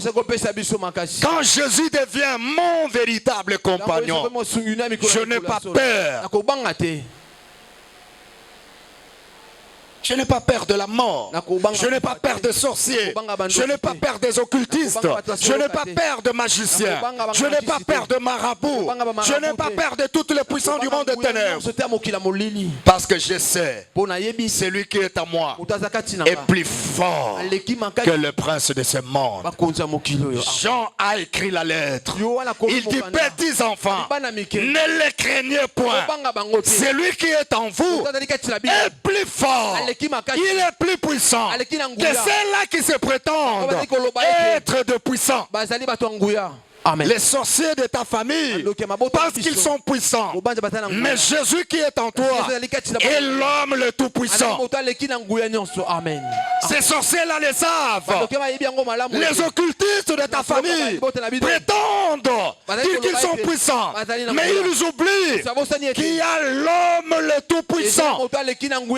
S4: Quand Jésus devient mon véritable compagnon, je n'ai pas peur. Je n'ai pas peur de la mort. Je n'ai pas peur des sorciers. Je n'ai pas peur des occultistes. Je n'ai pas peur de magiciens. Je n'ai pas peur de marabouts. Je n'ai pas peur de toutes les puissances du monde des ténèbres. Parce que je sais, celui qui est à moi est plus fort que le prince de ce monde. Jean a écrit la lettre. Il dit, petits enfants, ne les craignez point. Celui qui est en vous est plus fort. Il est plus puissant que ceux-là qui se prétendent être de puissants. Amen. Les sorciers de ta famille parce qu'ils sont puissants. Mais Jésus qui est en toi est l'homme le tout puissant. Ces sorciers-là les savent. Les occultistes de ta famille prétendent dire qu'ils sont puissants. Mais ils oublient qu'il y a l'homme le tout puissant.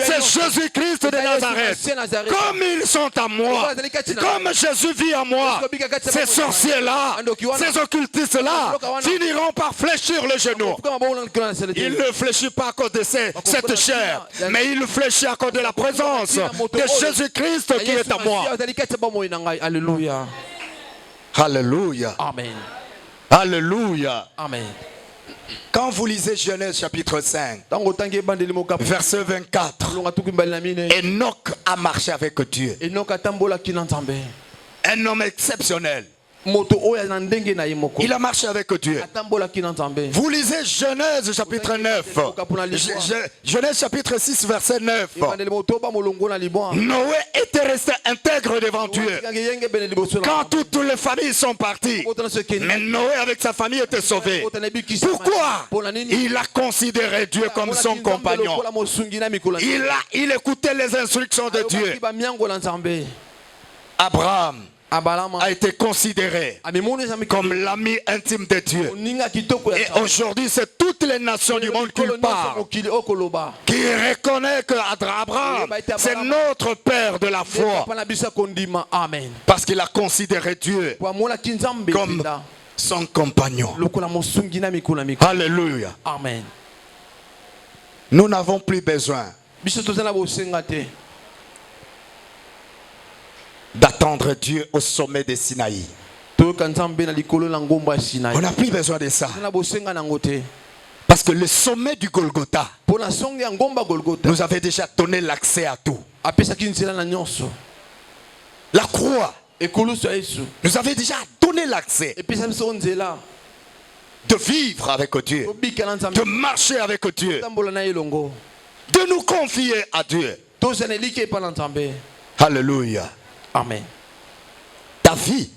S4: C'est Jésus-Christ de Nazareth. Comme ils sont à moi, comme Jésus vit en moi, ces sorciers-là, ces occultistes-là finiront par fléchir le genou. Il ne fléchit pas à cause de cette chair, mais il fléchit à cause de la présence de Jésus-Christ qui est à moi.
S6: Alléluia.
S4: Alléluia.
S6: Amen.
S4: Alléluia.
S6: Amen.
S4: Quand vous lisez Genèse chapitre 5, verset 24, Enoch a marché avec Dieu. Un homme exceptionnel. Il a marché avec Dieu. Vous lisez Genèse chapitre 9. Genèse chapitre 6 verset 9. Noé était resté intègre devant Dieu quand toutes les familles sont parties. Mais Noé avec sa famille était sauvé. Pourquoi? Il a considéré Dieu comme son compagnon. Il écoutait les instructions de Dieu. Abraham a été considéré comme l'ami intime de Dieu. Et aujourd'hui, c'est toutes les nations du monde qui parlent, qui reconnaissent qu'Abraham, c'est notre père de la foi. Parce qu'il a considéré Dieu comme son compagnon. Alléluia.
S6: Amen.
S4: Nous n'avons plus besoin d'attendre Dieu au sommet de Sinaï. On n'a plus besoin de ça. Parce que le sommet du Golgotha nous avait déjà donné l'accès à tout. La croix nous avait déjà donné l'accès de vivre avec Dieu, de marcher avec Dieu, de nous confier à Dieu. Alléluia.
S3: Amen.
S4: Ta vie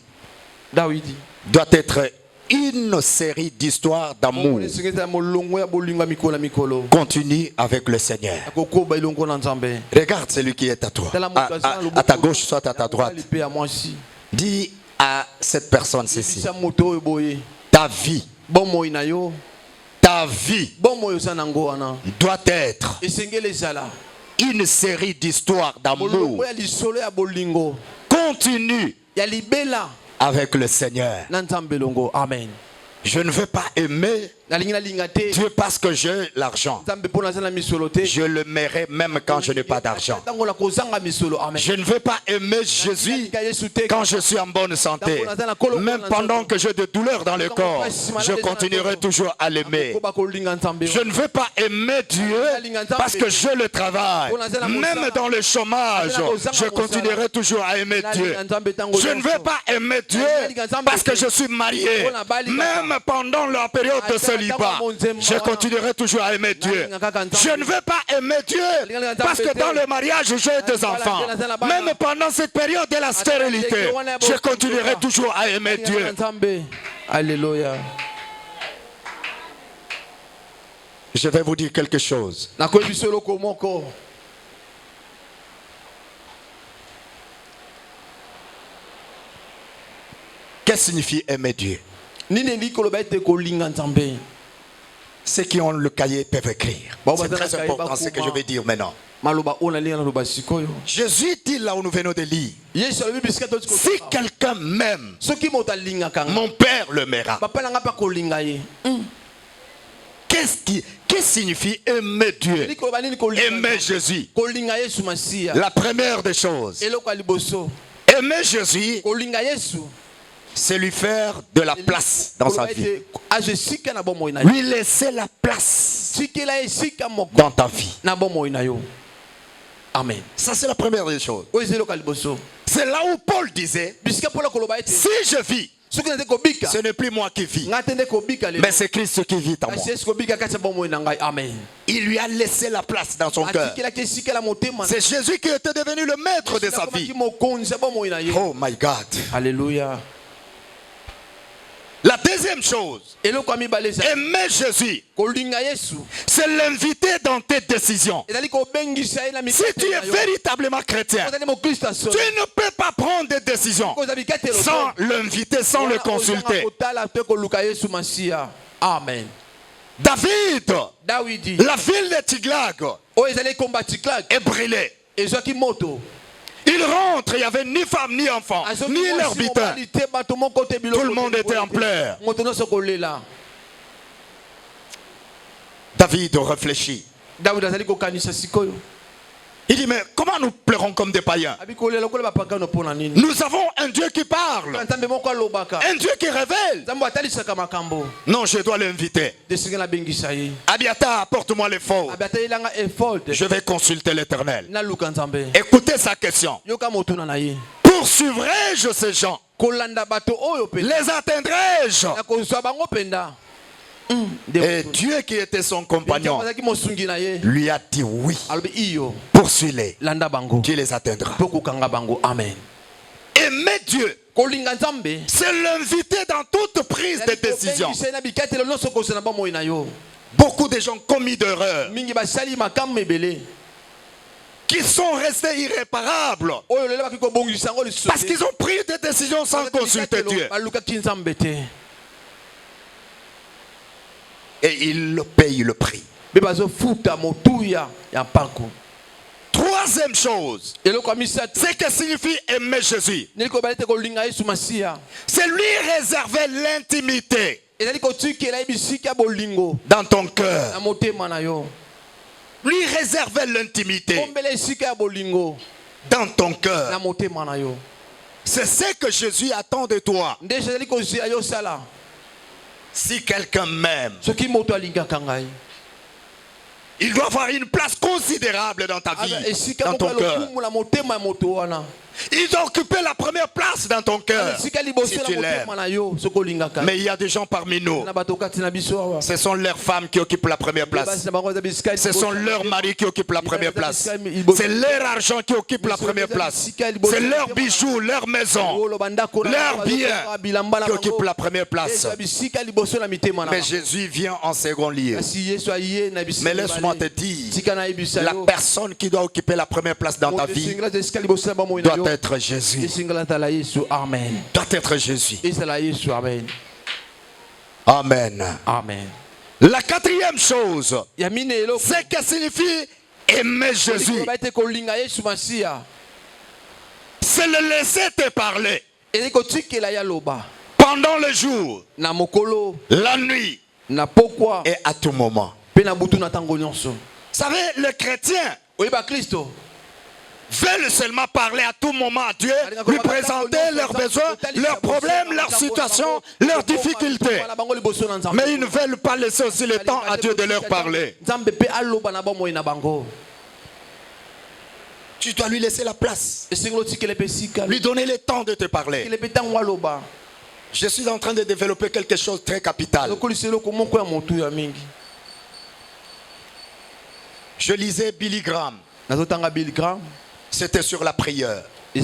S3: Dawidi.
S4: doit être une série d'histoires d'amour continue avec le Seigneur. Regarde celui qui est à toi, à ta gauche, soit à ta droite. Dis à cette personne ceci: ta vie doit être une série d'histoires d'amour continue avec le Seigneur.
S3: Amen.
S4: Je ne veux pas aimer Dieu parce que j'ai l'argent. Je le mérite même quand je n'ai pas d'argent. Je ne veux pas aimer Jésus quand je suis en bonne santé. Même pendant que j'ai des douleurs dans le corps, je continuerai toujours à l'aimer. Je ne veux pas aimer Dieu parce que je le travaille. Même dans le chômage, je continuerai toujours à aimer Dieu. Je ne veux pas aimer Dieu parce que je suis marié. Même pendant la période de célibat, je continuerai toujours à aimer Dieu. Je ne veux pas aimer Dieu parce que dans le mariage j'ai des enfants. Même pendant cette période de la stérilité, je continuerai toujours à aimer Dieu.
S3: Alléluia.
S4: Je vais vous dire quelque chose. Qu'est-ce que signifie aimer Dieu? Ceux qui ont le cahier peuvent écrire. C'est très important ce que je vais dire maintenant. Jésus dit là où nous venons de lire: si quelqu'un m'aime, mon Père le m'aimera. Qu'est-ce qui signifie aimer Dieu? Aimer Jésus. La première des choses, aimer Jésus, c'est lui faire de la place dans sa vie. Lui laisser la place dans ta vie.
S3: Amen.
S4: Ça, c'est la première des choses. C'est là où Paul disait: si je vis, ce n'est plus moi qui vis, mais c'est Christ qui vit en moi.
S3: Amen.
S4: Il lui a laissé la place dans son cœur. C'est Jésus qui était devenu le maître de sa vie. Oh my God.
S3: Alléluia.
S4: La deuxième chose, aimer Jésus, c'est l'inviter dans tes décisions. Si tu es véritablement chrétien, tu ne peux pas prendre des décisions sans l'inviter, sans le consulter.
S3: Amen.
S4: David, la ville de Tiglag est brûlée. Il rentre, il n'y avait ni femme ni enfant, ni leur butin. Tout le monde était en pleurs. David réfléchit. Il dit: mais comment nous pleurons comme des païens? Nous avons un Dieu qui parle, un Dieu qui révèle. Non, je dois l'inviter. Abiatar, apporte-moi l'éphod. Je vais consulter l'Éternel. Écoutez sa question: poursuivrai-je ces gens? Les atteindrai-je? Et Dieu qui était son compagnon lui a dit: oui, poursuis-les, tu les atteindras.
S3: Amen.
S4: Aimer Dieu, c'est l'inviter dans toute prise de décision. Beaucoup de gens commis d'erreurs qui sont restés irréparables parce qu'ils ont pris des décisions sans consulter Dieu. Et ils payent le prix. Troisième chose, c'est que signifie aimer Jésus, c'est lui réserver l'intimité dans ton cœur. Lui réserver l'intimité dans ton cœur. C'est ce que Jésus attend de toi. Si quelqu'un m'aime, il doit avoir une place considérable dans ta vie, dans ton cœur. Il doit occuper la première place dans ton cœur si tu l'aimes. Mais il y a des gens parmi nous, ce sont leurs femmes qui occupent la première place. Ce sont leurs maris qui occupent la première place. C'est leur argent qui occupe la première place. C'est leurs bijoux, leurs maisons, leurs biens qui occupent la première place. Mais Jésus vient en second lieu. Mais laisse-moi te dire, la personne qui doit occuper la première place dans ta vie doit être Jésus.
S3: Amen.
S4: Doit être Jésus.
S3: Amen.
S4: Amen.
S3: Amen.
S4: La quatrième chose, c'est que signifie aimer Jésus. C'est le laisser te parler. Pendant le jour, la nuit et à tout moment. Vous savez, les chrétiens veulent seulement parler à tout moment à Dieu, lui présenter leurs besoins, leurs problèmes, leurs situations, leurs difficultés. Mais ils ne veulent pas laisser aussi le temps à Dieu de leur parler. Tu dois lui laisser la place, lui donner le temps de te parler. Je suis en train de développer quelque chose de très capital. Je lisais Billy Graham. C'était sur la prière. Et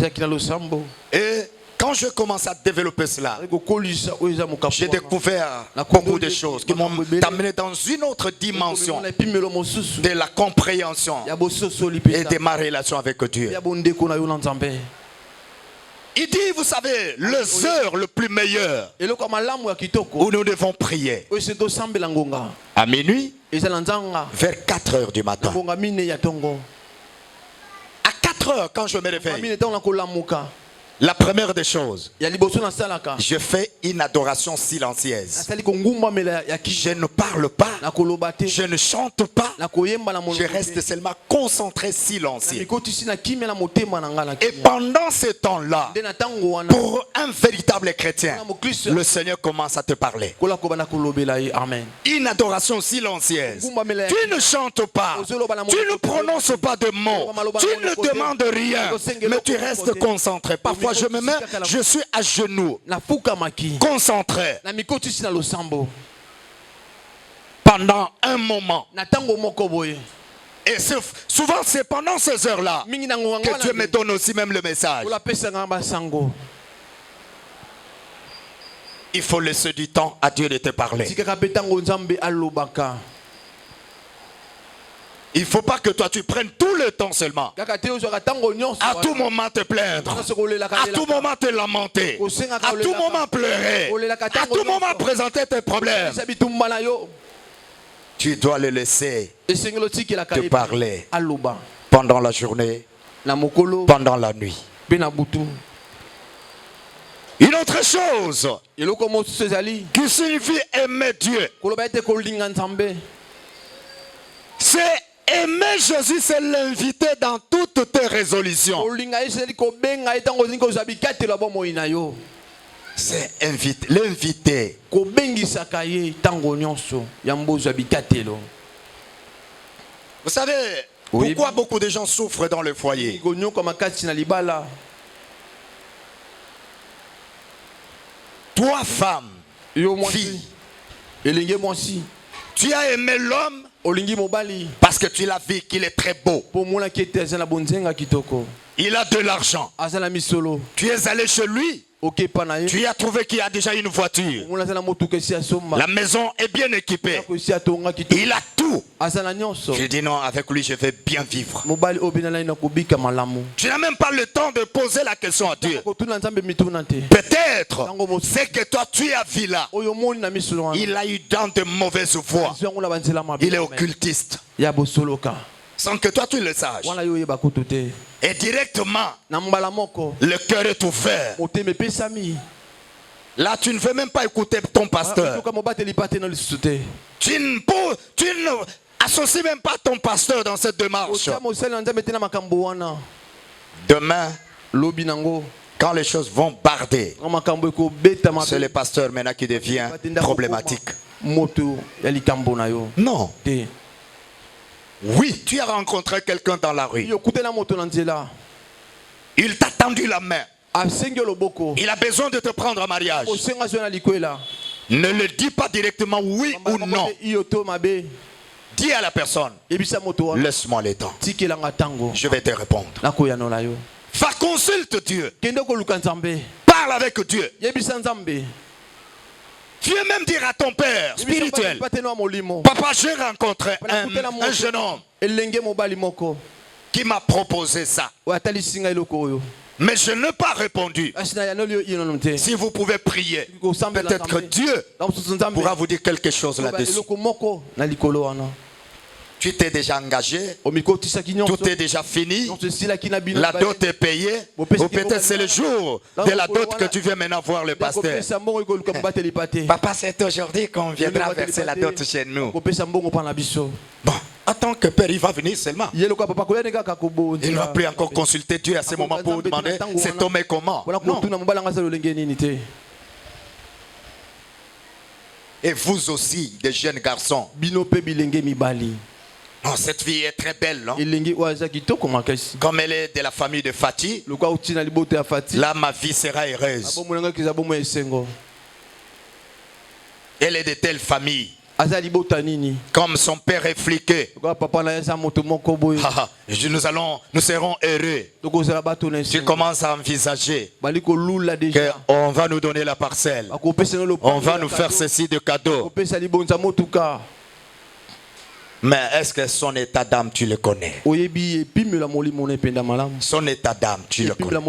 S4: quand je commence à développer cela, j'ai découvert beaucoup de choses qui m'ont amené dans une autre dimension de la compréhension et de ma relation avec Dieu. Il dit, vous savez, les heures le plus meilleures où nous devons prier, à minuit, vers 4 heures du matin. À 4 heures, quand je me réveille, la première des choses, je fais une adoration silencieuse. Je ne parle pas, je ne chante pas, je reste seulement concentré, silencieux. Et pendant ce temps-là, pour un véritable chrétien, le Seigneur commence à te parler. Une adoration silencieuse. Tu ne chantes pas, tu ne prononces pas de mots, tu ne demandes rien, mais tu restes concentré. Parfois je me mets, je suis à genoux, concentré. Pendant un moment. Et souvent c'est pendant ces heures-là que Dieu me donne aussi même le message. Il faut laisser du temps à Dieu de te parler. Il ne faut pas que toi tu prennes tout le temps seulement. À tout moment te plaindre. À tout moment te lamenter. À tout moment pleurer. À tout moment présenter tes problèmes. Tu dois le laisser te parler pendant la journée, pendant la nuit. Une autre chose qui signifie aimer Dieu, c'est aimer Jésus, c'est l'inviter dans toutes tes résolutions. C'est l'inviter. Vous savez pourquoi beaucoup de gens souffrent dans le foyer? Toi, femme, fille, tu as aimé l'homme parce que tu l'as vu qu'il est très beau. Il a de l'argent. Tu es allé chez lui. Tu as trouvé qu'il a déjà une voiture. La maison est bien équipée. Il a tout. Je dis non, avec lui je vais bien vivre. Tu n'as même pas le temps de poser la question à Dieu. Peut-être c'est que toi tu as vu là. Il a eu dans de mauvaises voies. Il est occultiste. Sans que toi tu le saches. Et directement, le cœur est ouvert. Là, tu ne veux même pas écouter ton pasteur. Tu ne associes même pas ton pasteur dans cette démarche. Demain, quand les choses vont barder, c'est le pasteur maintenant qui devient problématique. Non. Oui, tu as rencontré quelqu'un dans la rue. Il t'a tendu la main. Il a besoin de te prendre en mariage. Ne le dis pas directement oui ou non. Dis à la personne, laisse-moi le temps. Je vais te répondre. Va consulte Dieu. Parle avec Dieu. Tu veux même dire à ton père spirituel, papa, j'ai rencontré un jeune homme qui m'a proposé ça. Mais je n'ai pas répondu. Si vous pouvez prier, peut-être que Dieu pourra vous dire quelque chose là-dessus. Tu t'es déjà engagé, tout est déjà fini, la dot est payée, ou peut-être c'est le jour de la dot que tu viens maintenant voir le pasteur. Papa, c'est aujourd'hui qu'on viendra verser la dot chez nous. Bon, attends que père, il va venir seulement. Il ne va plus encore consulter Dieu à ce moment pour demander cet homme est comment. Non. Et vous aussi, des jeunes garçons. Oh, cette fille est très belle, non? Comme elle est de la famille de Fatih, là ma vie sera heureuse. Elle est de telle famille. Comme son père est fliqué. Nous serons heureux. Tu commences à envisager qu'on va nous donner la parcelle. On va nous faire ceci de cadeau. Mais est-ce que son état d'âme, tu le connais? Son état d'âme, tu le connais.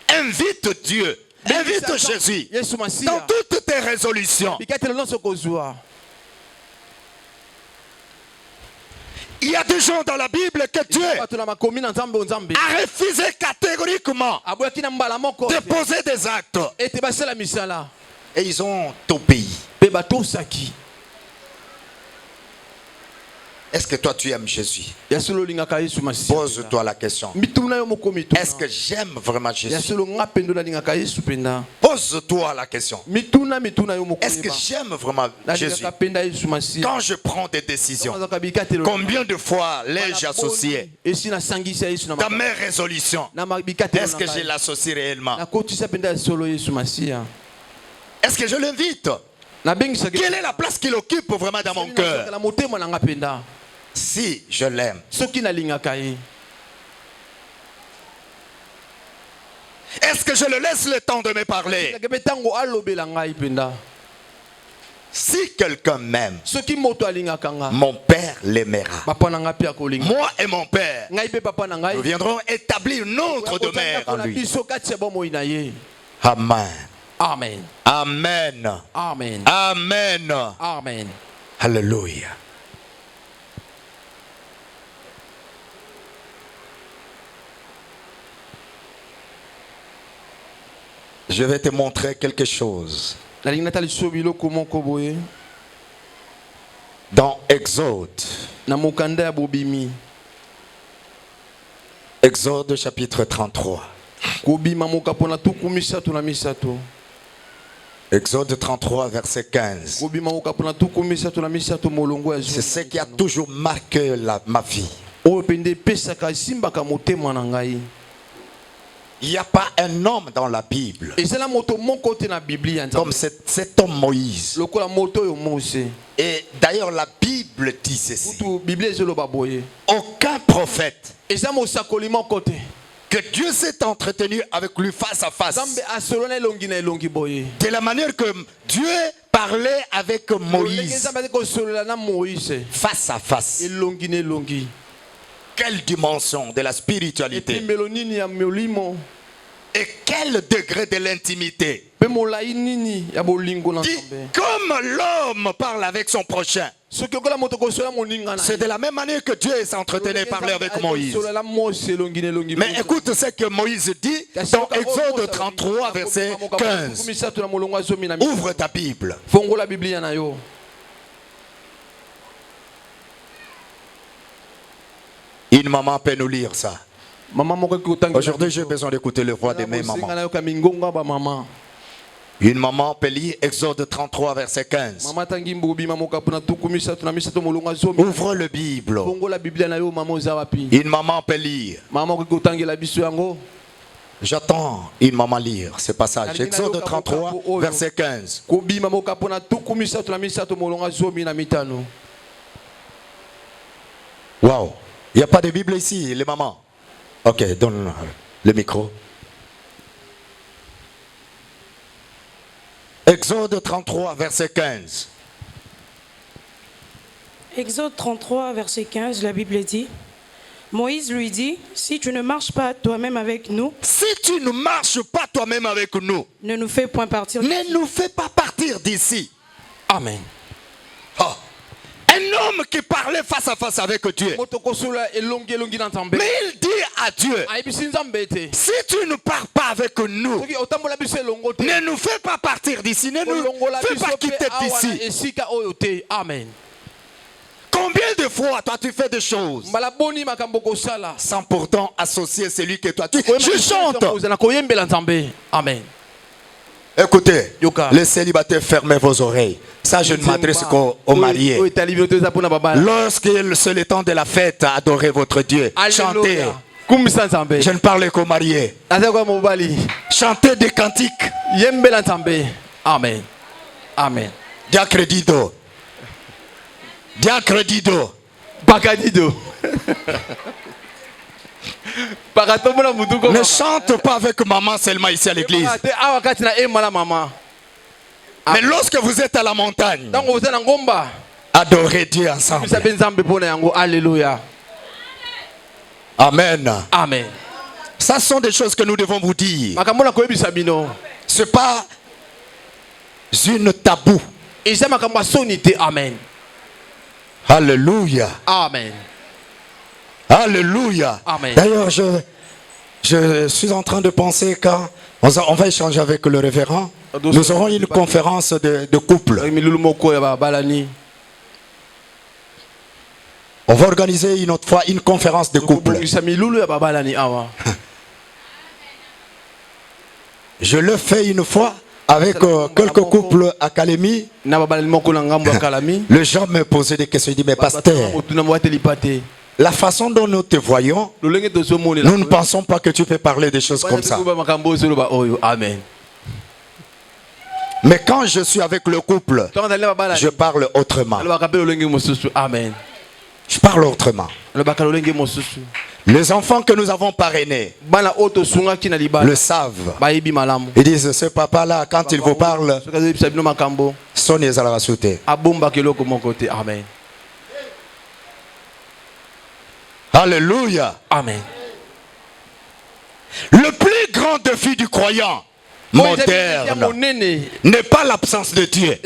S4: Invite Dieu, invite Jésus dans toutes tes résolutions. Il y a des gens dans la Bible que Dieu a refusé catégoriquement de poser des actes. Et ils ont obéi. Est-ce que toi tu aimes Jésus? Pose-toi la question. Est-ce que j'aime vraiment Jésus? Pose-toi la question. Est-ce que j'aime vraiment Jésus? Quand je prends des décisions, combien de fois l'ai-je associé dans mes résolutions? Est-ce que je l'associe réellement? Est-ce que je l'invite? Quelle est la place qu'il occupe vraiment dans mon cœur? Si je l'aime. Est-ce que je le laisse le temps de me parler? Si quelqu'un m'aime, mon père l'aimera. Moi et mon père, nous viendrons établir notre demeure en lui. Amen.
S6: Amen.
S4: Amen.
S6: Amen.
S4: Amen.
S6: Amen.
S4: Alléluia. Je vais te montrer quelque chose. Dans Exode. Exode chapitre 33. Exode 33 verset 15. C'est ce qui a toujours marqué ma vie. Il n'y a pas un homme dans la Bible comme cet homme Moïse. Et d'ailleurs la Bible dit ceci. Aucun prophète que Dieu s'est entretenu avec lui face à face. De la manière que Dieu parlait avec Moïse face à face. Quelle dimension de la spiritualité et quel degré de l'intimité. Dit, comme l'homme parle avec son prochain, c'est de la même manière que Dieu s'entretenait et parlait avec Moïse. Mais écoute ce que Moïse dit dans Exode 33 verset 15. Ouvre ta Bible. Une maman peut nous lire ça. Aujourd'hui, j'ai besoin d'écouter le voix de mes mamans. Une maman peut lire Exode 33, verset 15. Ouvre le Bible. Une maman peut lire. J'attends une maman lire ce passage. Exode 33, verset 15. Waouh. Il n'y a pas de Bible ici, les mamans. Ok, donne le micro. Exode 33, verset 15.
S7: Exode 33, verset 15, la Bible dit, Moïse lui dit, si tu ne marches pas toi-même avec nous,
S4: si tu ne marches pas toi-même avec nous,
S7: ne nous fais point partir.
S4: Ne nous fais pas partir d'ici.
S3: Amen.
S4: Oh. Un homme qui parlait face à face avec Dieu. Mais il dit à Dieu, si tu ne pars pas avec nous, ne nous fais pas partir d'ici, ne nous fais pas quitter d'ici.
S3: Amen.
S4: Combien de fois toi tu fais des choses sans pourtant associer celui que toi tu chantes.
S3: Amen.
S4: Écoutez, les célibataires, fermez vos oreilles. Ça, je ne m'adresse qu'aux mariés. Lorsque c'est le temps de la fête, adorez votre Dieu. Chantez. Je ne parle qu'aux mariés. Chantez des cantiques.
S3: Amen. Amen.
S4: Diacredido. Diacredido.
S3: Bacadido.
S4: Ne chante pas avec maman seulement ici à l'église. Mais lorsque vous êtes à la montagne, adorez Dieu ensemble.
S3: Alléluia.
S4: Amen.
S3: Amen.
S4: Ça sont des choses que nous devons vous dire. Ce n'est pas une tabou.
S3: Amen.
S4: Alléluia.
S3: Amen.
S4: Alléluia. D'ailleurs, je suis en train de penser quand on va échanger avec le révérend. Nous aurons une conférence de couple. On va organiser une autre fois une conférence de couple. Je le fais une fois avec quelques couples à Kalemi. Le gens me posaient des questions. Il dit, mais pasteur, la façon dont nous te voyons, nous ne pensons pas que tu peux parler des choses comme ça.
S3: Amen.
S4: Mais quand je suis avec le couple, je parle autrement.
S3: Amen.
S4: Je parle autrement. Les enfants que nous avons parrainés le savent. Ils disent, ce papa-là, quand il vous parle, son est à la rassouté.
S3: Amen.
S4: Alléluia.
S3: Amen.
S4: Le plus grand défi du croyant moderne n'est pas l'absence de Dieu,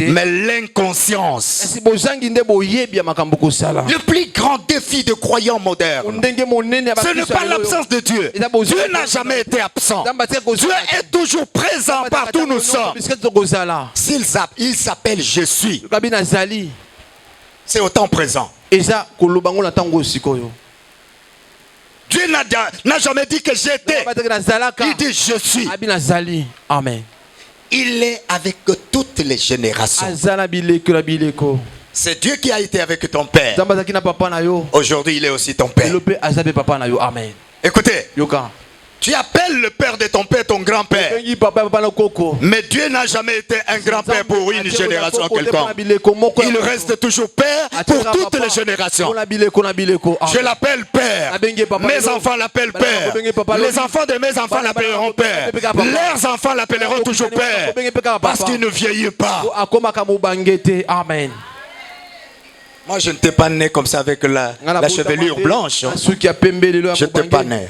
S4: mais l'inconscience. Le plus grand défi de croyant moderne, ce n'est pas l'absence de Dieu. Dieu n'a jamais été absent. Dieu est toujours présent partout où nous sommes. Il s'appelle Je suis. C'est autant présent. Dieu n'a jamais dit que j'étais. Il dit je suis.
S3: Amen.
S4: Il est avec toutes les générations. C'est Dieu qui a été avec ton père. Aujourd'hui, il est aussi ton père.
S3: Amen.
S4: Écoutez. Tu appelles le père de ton père ton grand-père. Mais Dieu n'a jamais été un grand-père pour une génération quelconque. Il reste toujours père pour toutes les générations. Je l'appelle père. Mes enfants l'appellent père. Les enfants de mes enfants l'appelleront père. Leurs enfants l'appelleront toujours père. Parce qu'il ne vieillit pas.
S3: Amen.
S4: Moi, je ne t'ai pas né comme ça avec la chevelure blanche. Je ne t'ai pas né.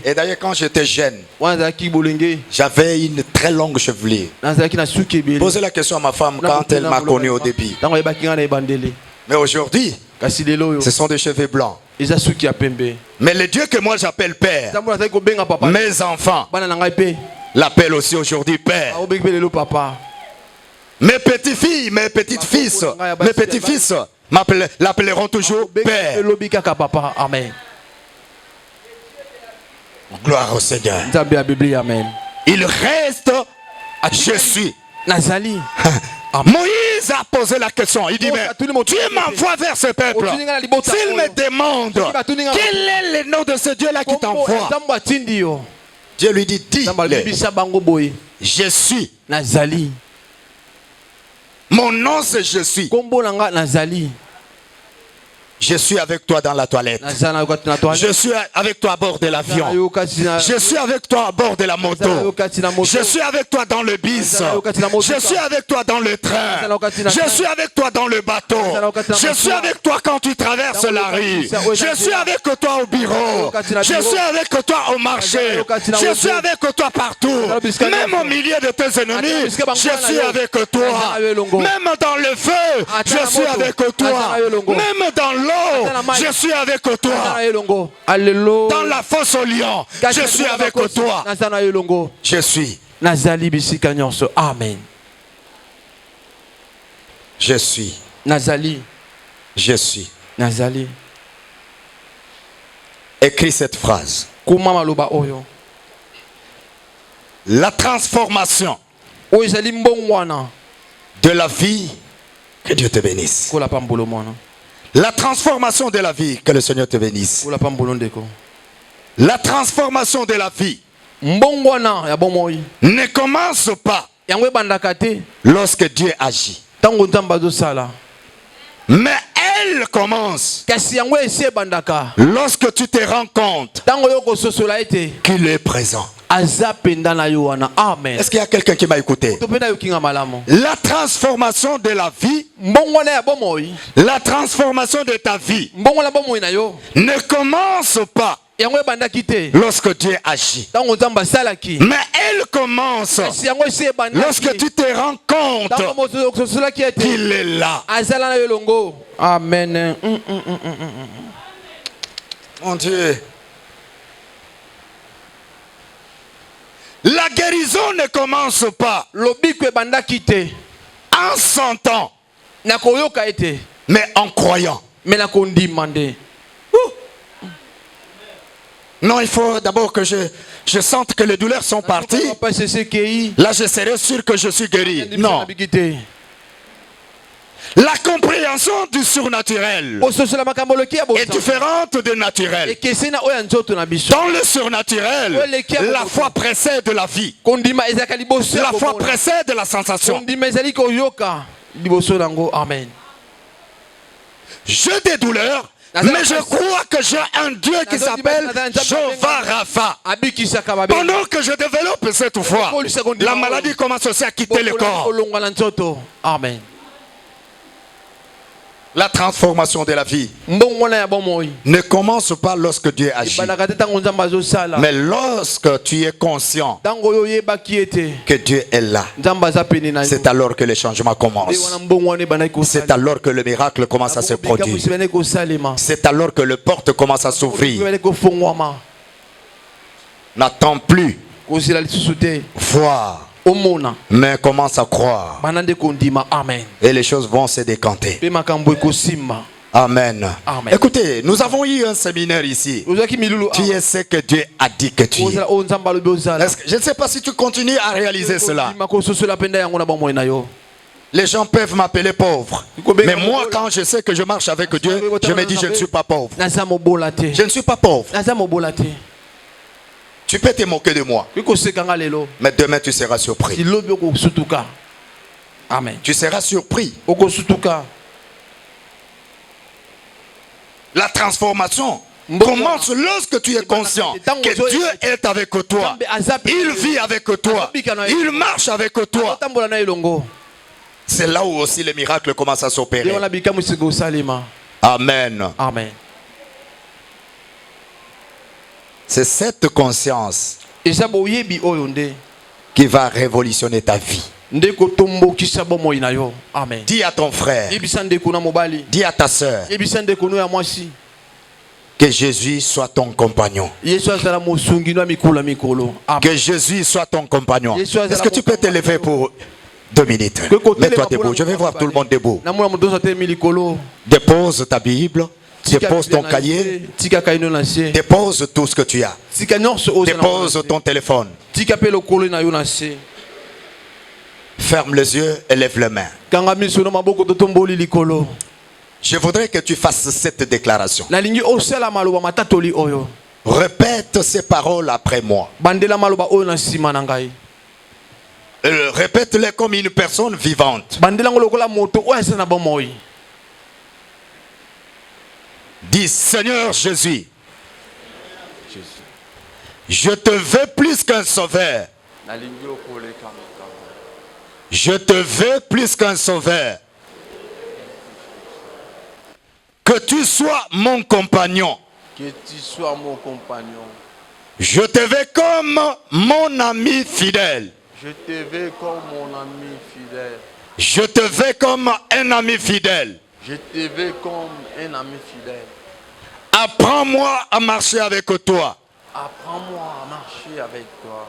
S4: Et d'ailleurs, quand j'étais jeune, j'avais une très longue chevelure. Posez la question à ma femme quand elle m'a connu au début. Mais aujourd'hui, ce sont des cheveux blancs. Mais le Dieu que moi j'appelle Père, mes enfants l'appellent aussi aujourd'hui Père. Mes petites-filles, mes petits-fils l'appelleront toujours Père.
S3: Amen.
S4: Gloire au Seigneur.
S3: Amen.
S4: Il reste je suis.
S3: Nazali.
S4: Moïse a posé la question. Il dit, mais Dieu m'envoie vers ce peuple. S'il me demande quel est le nom de ce Dieu-là qui t'envoie, Dieu lui dit, dis-le. Je suis.
S3: Nazali.
S4: Mon nom c'est je suis.
S3: Nazali.
S4: Je suis avec toi dans la toilette. Je suis avec toi à bord de l'avion. Je suis avec toi à bord de la moto. Je suis avec toi dans le bus. Je suis avec toi dans le train. Je suis avec toi dans le bateau. Je suis avec toi quand tu traverses la rue. Je suis avec toi au bureau. Je suis avec toi au marché. Je suis avec toi partout. Même au milieu de tes ennemis, je suis avec toi. Même dans le feu, je suis avec toi. Même dans l'eau, je suis avec toi. Dans la fosse au lion, je suis avec toi. Je suis.
S3: Amen.
S4: Je suis.
S3: Nazali.
S4: Je suis.
S3: Nazali.
S4: Écris cette phrase. La transformation de la vie. Que Dieu te bénisse. La transformation de la vie. Que le Seigneur te bénisse. La transformation de la vie ne commence pas lorsque Dieu agit. Mais elle commence lorsque tu te rends compte qu'il est présent. Est-ce qu'il y a quelqu'un qui m'a écouté? La transformation de la vie, la transformation de ta vie ne commence pas lorsque Dieu agit. Mais elle commence lorsque tu te rends compte qu'il est là.
S3: Amen.
S4: Mon Dieu. La guérison ne commence pas en sentant, mais en croyant. Non, il faut d'abord que je sente que les douleurs sont parties. Là, je serai sûr que je suis guéri. Non. La compréhension du surnaturel est différente du naturel. Dans le surnaturel, la foi précède la vie. La foi précède la sensation.
S3: Amen.
S4: J'ai des douleurs, mais je crois que j'ai un Dieu qui s'appelle Jehovah Rapha. Pendant que je développe cette foi, la maladie commence aussi à quitter le corps.
S3: Amen.
S4: La transformation de la vie ne commence pas lorsque Dieu agit, mais lorsque tu es conscient que Dieu est là. C'est alors que les changements commencent. C'est alors que le miracle commence à se produire. C'est alors que les portes commencent à s'ouvrir. N'attends plus voir, mais commence à croire. Et les choses vont se décanter. Amen.
S3: Amen.
S4: Écoutez, nous avons eu un séminaire ici. Tu es ce que Dieu a dit que tu es. Je ne sais pas si tu continues à réaliser cela. Les gens peuvent m'appeler pauvre. Mais moi, quand je sais que je marche avec Dieu, je me dis je ne suis pas pauvre. Je ne suis pas pauvre. Tu peux te moquer de moi. Mais demain tu seras surpris.
S3: Amen.
S4: Tu seras surpris. La transformation commence lorsque tu es conscient que Dieu est avec toi. Il vit avec toi. Il marche avec toi. C'est là où aussi les miracles commencent à s'opérer. Amen.
S3: Amen.
S4: C'est cette conscience qui va révolutionner ta vie.
S3: Amen.
S4: Dis à ton frère, dis à ta soeur que Jésus soit ton compagnon. Que Jésus soit ton compagnon. Est-ce que tu peux te lever pour 2 minutes? Mets-toi debout. Je vais voir tout le monde debout. Dépose ta Bible. Dépose ton cahier. Dépose tout ce que tu as. Dépose ton téléphone. Ferme les yeux et lève les mains. Je voudrais que tu fasses cette déclaration. Répète ces paroles après moi. Répète-les comme une personne vivante. Dis, Seigneur Jésus, je te veux plus qu'un sauveur. Je te veux plus qu'un sauveur. Que tu sois mon compagnon.
S3: Que tu sois mon compagnon.
S4: Je te veux comme mon ami fidèle.
S3: Je te veux comme mon ami fidèle.
S4: Je te veux comme un ami fidèle.
S3: Je te veux comme un ami fidèle.
S4: Apprends-moi à marcher avec toi.
S3: Apprends-moi à marcher avec toi.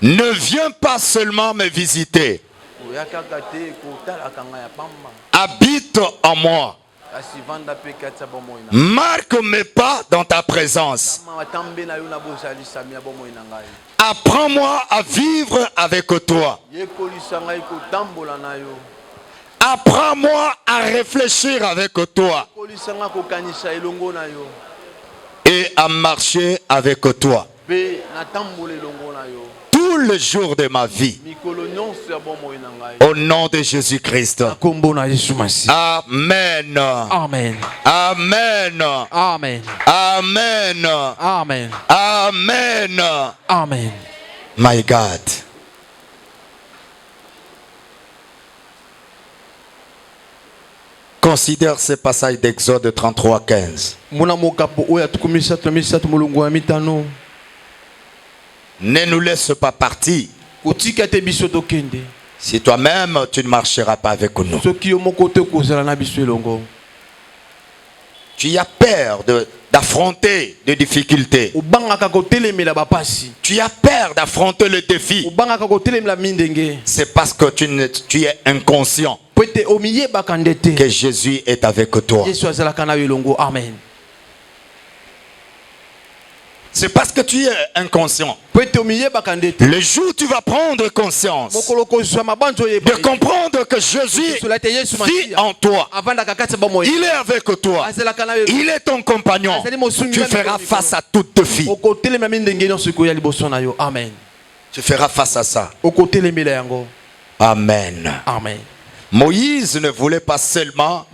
S4: Ne viens pas seulement me visiter. Habite en moi. Marque mes pas dans ta présence. Apprends-moi à vivre avec toi. Apprends-moi à réfléchir avec toi. Et à marcher avec toi. Tous les jours de ma vie. Au nom de Jésus-Christ. Amen.
S6: Amen.
S4: Amen.
S6: Amen.
S4: Amen.
S6: Amen.
S4: Amen.
S6: Amen.
S4: My God. Considère ce passage d'Exode 33:15. Ne nous laisse pas partir. Si toi-même tu ne marcheras pas avec nous. Tu as peur d'affronter des difficultés. Tu as peur d'affronter le défi. C'est parce que tu es inconscient que Jésus est avec toi.
S6: Amen.
S4: C'est parce que tu es inconscient. Le jour où tu vas prendre conscience de comprendre que Jésus vit en toi, il est avec toi, il est ton compagnon, tu feras face à toute défi.
S6: Amen.
S4: Tu feras face à ça. Amen.
S6: Amen.
S4: Moïse ne voulait pas seulement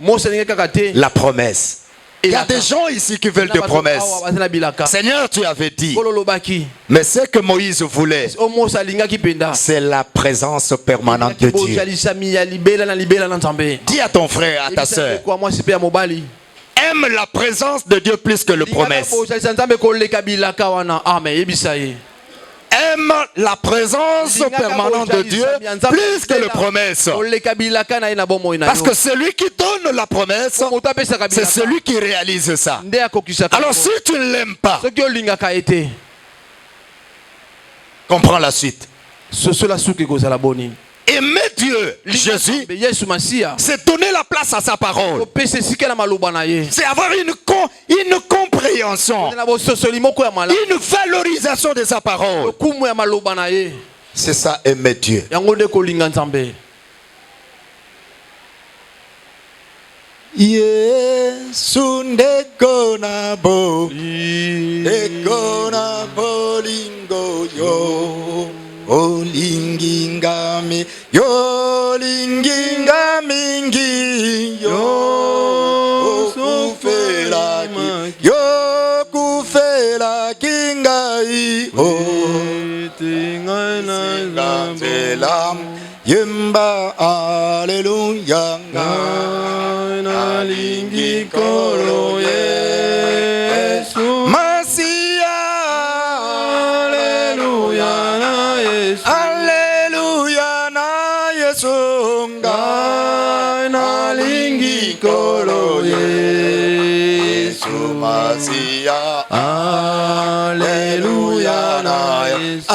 S4: la promesse. Il y a des gens ici qui veulent des promesses. Seigneur, tu avais dit. Mais ce que Moïse voulait, c'est la présence permanente de Dieu. Dis à ton frère, à ta soeur, aime la présence de Dieu plus que le promesse. Aime la présence permanente de Dieu plus que le promesse. Parce que celui qui donne la promesse, c'est celui qui réalise ça. Alors si tu ne l'aimes pas, comprends la suite. Aimer Dieu, Jésus, c'est donner la place à sa parole. C'est avoir une compréhension, une valorisation de sa parole. C'est ça, aimer Dieu. Yesu ndekona bolingo yo. Olingingami yo lingingami yo kufela kingai o tingalam yemba alleluia na lingi koro Yesu Masia alleluia na Yesu alleluia na Yesu na lingi koro Yesu Masia alleluia na Yesu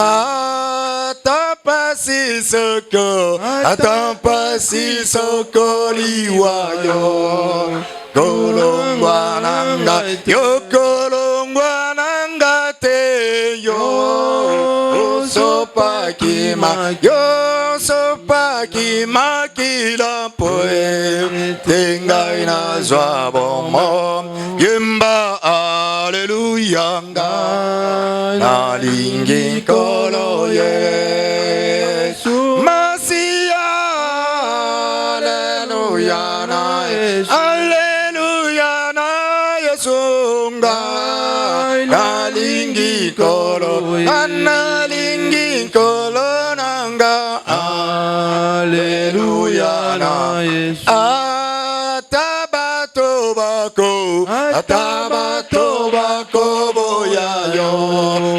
S4: Atapasi soko liwayo golongwa na yanga yokolongwa nanga te yo sopakima yo sopakima kila poe tengai na zwa bomo yemba alleluia nalingi kolo Yesu Masia alleluia na alleluia na Yesu nalingi kolo nalingi kolo nanga alleluia na Yesu atabato bako boya yo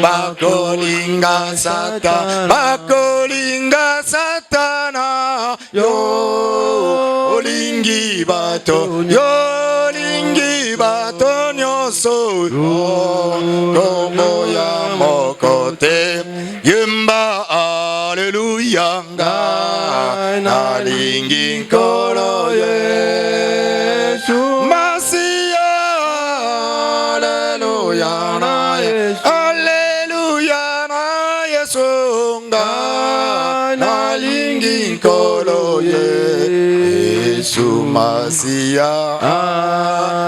S4: bakolinga satana yo olingi bato nyoso komo ya mokote yemba alleluia nalingi nkolo Yesu Masia alleluia na Yesu nalingi nkolo Yesu Masia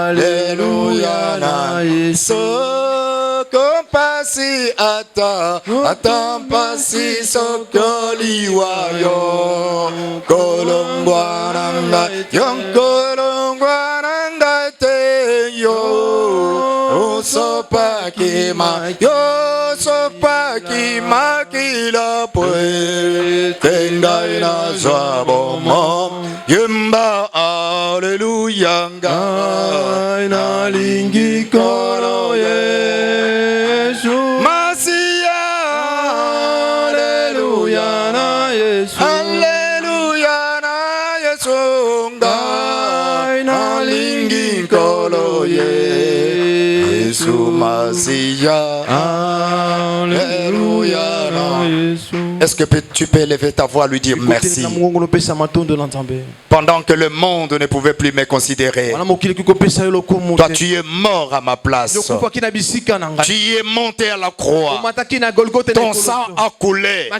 S4: alleluia na Yesu kompasi atampasi sokoliwa yo kolongwa nanga te yo sopakima kila poe tengai na zwa bomo yemba alleluia nalingi kolo Yesu Masia alleluia na Yesu nalingi kolo Yesu Masia alleluia na Yesu. Est-ce que tu peux élever ta voix, lui dire merci? Pendant que le monde ne pouvait plus me considérer, toi tu es mort à ma place. Tu es monté à la croix. Ton sang a coulé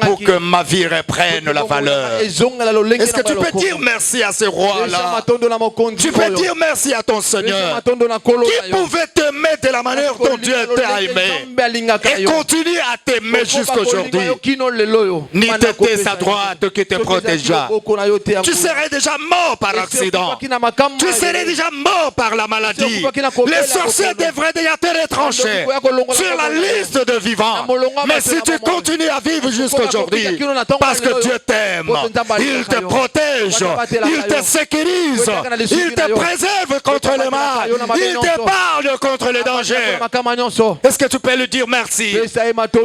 S4: pour que ma vie reprenne la valeur. Est-ce que tu peux dire merci à ce roi-là? Tu peux dire merci à ton Seigneur qui pouvait t'aimer de la manière dont Dieu t'a aimé et continue à t'aimer jusqu'aujourd'hui. Ni t'étais sa droite qui te protégea. Tu serais déjà mort par accident. Tu serais déjà mort par la maladie. Les sorciers devraient déjà te retrancher sur la liste de vivants. Mais si tu continues à vivre jusqu'aujourd'hui, parce que Dieu t'aime, il te protège, il te sécurise, il te préserve contre le mal, il t'épargne contre les dangers. Est-ce que tu peux lui dire merci?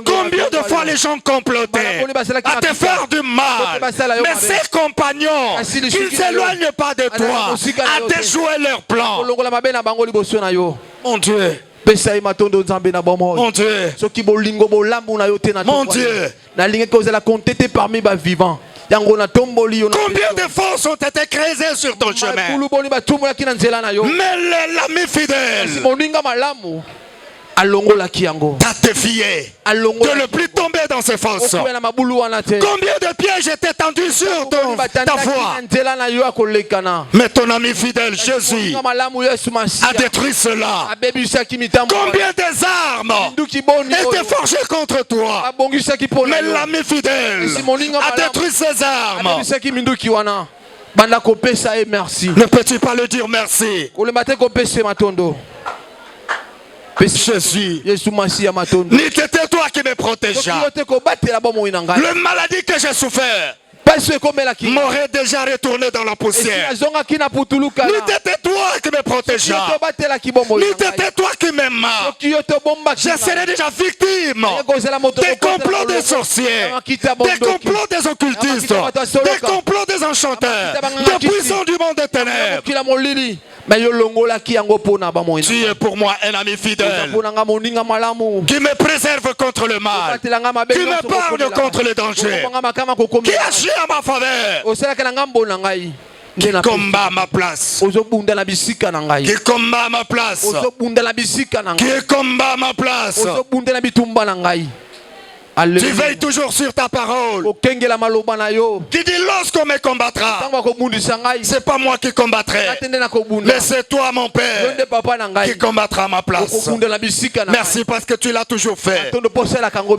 S4: Combien de fois les gens complotaient à te faire du mal, mais ces compagnons qui ne s'éloignent pas de toi à déjouer leurs plans? Mon Dieu, mon Dieu, mon Dieu, combien de forces ont été créées sur ton chemin? Mais l'ami fidèle t'a défié de ne plus tomber dans ces forces. Combien de pièges étaient tendus sur ta voie? Mais ton ami fidèle Jésus a détruit cela. Combien des armes étaient forgées contre toi? Mais l'ami fidèle a détruit ces armes. Ne peux-tu pas le dire merci? Jésus, n'était toi qui me protégeas. Le maladie que j'ai souffert m'aurait déjà retourné dans la poussière. N'était toi qui me protégeas. N'était toi qui m'aimas. Je serais déjà victime des complots des sorciers, des complots des occultistes, des complots des enchanteurs, des puissants du monde des ténèbres. Tu es pour moi un ami fidèle qui me préserve contre le mal, qui me parle contre les dangers, qui agit en ma faveur. qui combat ma place, qui combat ma place, qui combat ma place. Tu veilles toujours sur ta parole. Qui dit lorsqu'on me combattra, c'est pas moi qui combattrai, mais c'est toi mon Père qui combattra ma place. Merci parce que tu l'as toujours fait.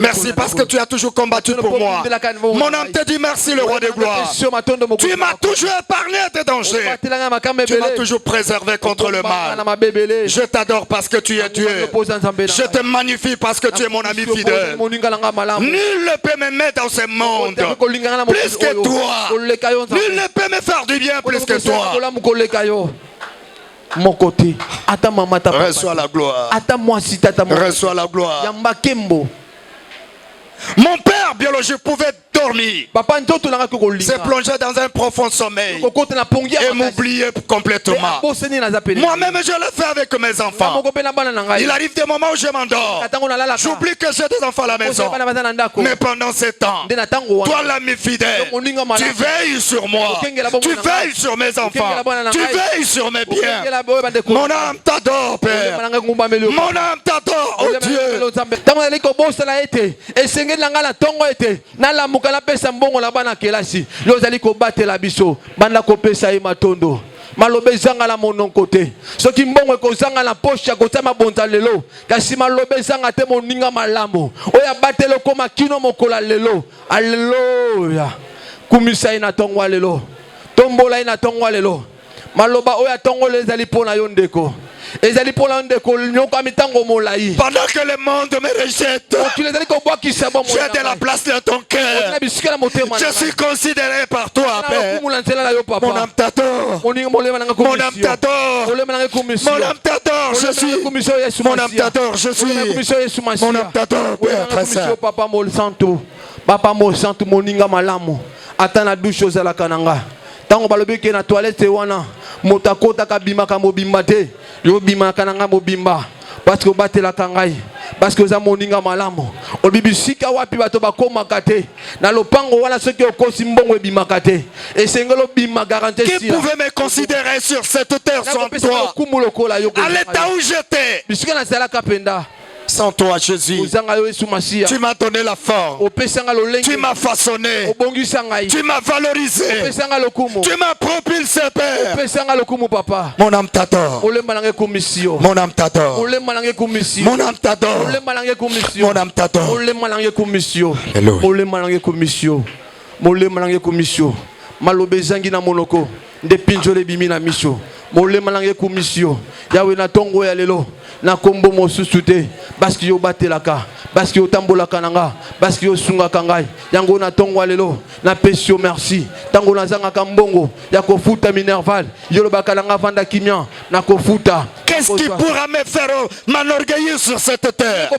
S4: Merci parce que tu as toujours combattu pour moi. Mon âme te dit merci le roi des gloires. Tu m'as toujours épargné des dangers. Tu m'as toujours préservé contre le mal. Je t'adore parce que tu es Dieu. Je te magnifie parce que tu es mon ami fidèle. Nul ne peut me mettre dans ce monde plus que toi. Nul ne peut me faire du bien plus que toi.
S3: Mon côté,
S4: reçois la gloire. Reçois la gloire. Mon père biologique pouvait dormir, se plonger dans un profond sommeil et m'oublier complètement. Moi-même je le fais avec mes enfants. Il arrive des moments où je m'endors, j'oublie que j'ai des enfants à la maison. Mais pendant ce temps, toi l'ami fidèle, tu veilles sur moi, tu veilles sur mes enfants, tu veilles sur mes biens. Mon âme t'adore, Père. Mon âme t'adore, oh Dieu.
S3: Kana pesa mbongo la bana kelasi yo zali ko batela biso banda ko pesa ye matondo malobe zanga la monon côté soki mbongo ko zanga la poche ya kotama bonza lelo kasi malobe zanga te moninga malamu oya batelo koma kino mokola lelo alleluya kumisa ina tongwa lelo tombola ina tongwa lelo maloba oya tongole zali pona yo ndeko. Pendant que
S4: le monde me rejette, j'ai de la place dans ton cœur. Je suis considéré par toi, Père. Mon âme t'adore. Mon âme t'adore. Mon âme t'adore. Je suis. Mon âme t'adore. Je suis. Mon âme t'adore, Père très saint.
S3: Papa mo santo. Papa mo santo moninga malamu. Atana douche za la kananga. Tango balobi ke na toilette wana motakota ka bima ka mobimba te yo bima kananga mobimba parce que batela kangai parce que za moninga malamu obibisika wapi bato bakoma kate na lopango wana soki okosi mbongo bima kate esengelo bima garantie
S4: qui pouvait me considérer sur cette terre sans toi à l'état où j'étais.
S3: bisika na sala kapenda.
S4: Sans toi, Jésus, tu m'as donné la forme, tu m'as façonné, tu m'as valorisé, tu m'as propulsé, Père. Mon âme t'adore. Mon âme t'adore. Mon âme t'adore. Mon âme t'adore.
S3: Mole malange komisio yawe na tongo ya lelo na kombo mosusu te parce que yo batelaka parce que yo tambolaka nanga parce que yo sungaka ngai yango na tongo ya lelo na pesio merci tango na zanga kambongo ya kofuta minerval yo lobaka nanga vanda kimia na kofuta.
S4: Qu'est-ce qui pourra me faire m'enorgueillir sur cette terre?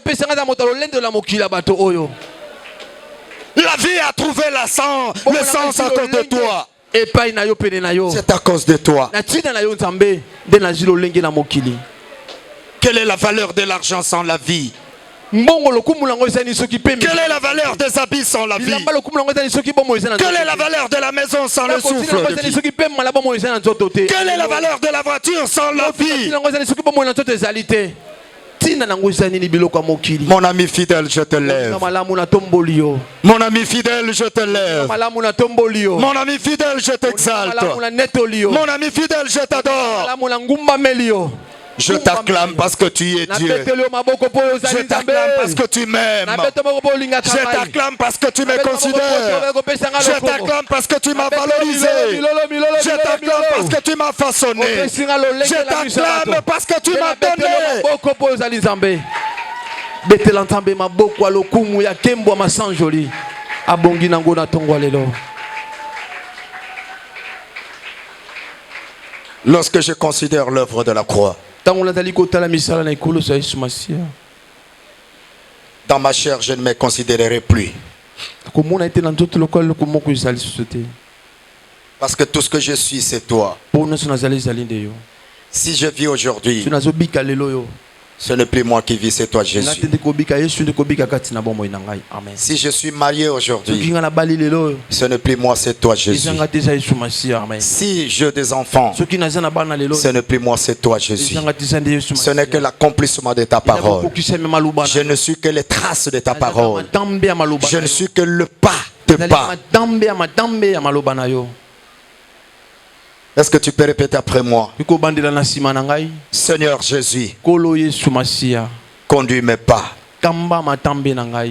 S4: La vie a trouvé le sens à cause de toi. C'est à cause de toi. Quelle est la valeur de l'argent sans la vie? Quelle est la valeur des habits sans la vie? Quelle est la valeur de la maison sans le souffle de vie? Quelle est la valeur de la voiture sans la vie? Mon ami fidèle, je te lève. Mon ami fidèle, je te lève. Mon ami fidèle, je t'exalte. Mon ami fidèle, je t'adore. Je t'acclame parce que tu es Dieu. Je t'acclame parce que tu m'aimes. Je t'acclame parce que tu me considères. Je t'acclame parce que tu m'as valorisé. Je t'acclame parce que tu m'as façonné. Je t'acclame parce que tu m'as donné. Lorsque je considère l'œuvre de la croix, dans ma chair, je ne me considérerai plus. Parce que tout ce que je suis, c'est toi. Si je vis aujourd'hui, Ce n'est plus moi qui vis, c'est toi Jésus. Si je suis marié aujourd'hui, ce n'est plus moi, c'est toi Jésus. Si j'ai des enfants, ce n'est plus moi, c'est toi Jésus. Ce n'est que l'accomplissement de ta parole. Je ne suis que les traces de ta parole. Je ne suis que le pas de pas. Est-ce que tu peux répéter après moi? Seigneur Jésus, conduis mes pas.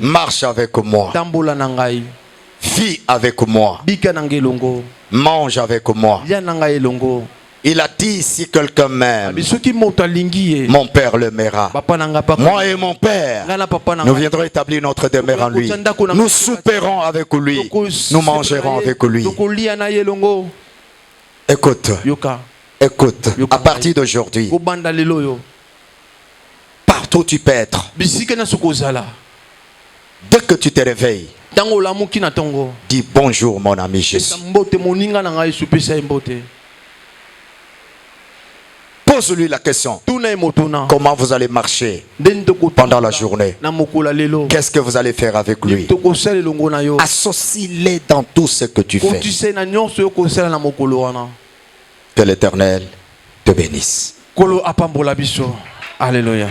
S4: Marche avec moi. Vis avec moi. Mange avec moi. Il a dit, si quelqu'un m'aime, mon Père le m'aimera. Moi et mon Père, nous viendrons établir notre demeure en lui. Nous souperons avec lui. Nous mangerons avec lui. Écoute, écoute, à partir d'aujourd'hui, partout où tu peux être, dès que tu te réveilles, dis bonjour mon ami Jésus. Pose-lui la question. Comment vous allez marcher pendant la journée? Qu'est-ce que vous allez faire avec lui? Associe-les dans tout ce que tu fais. Que l'Éternel te bénisse.
S5: Alléluia.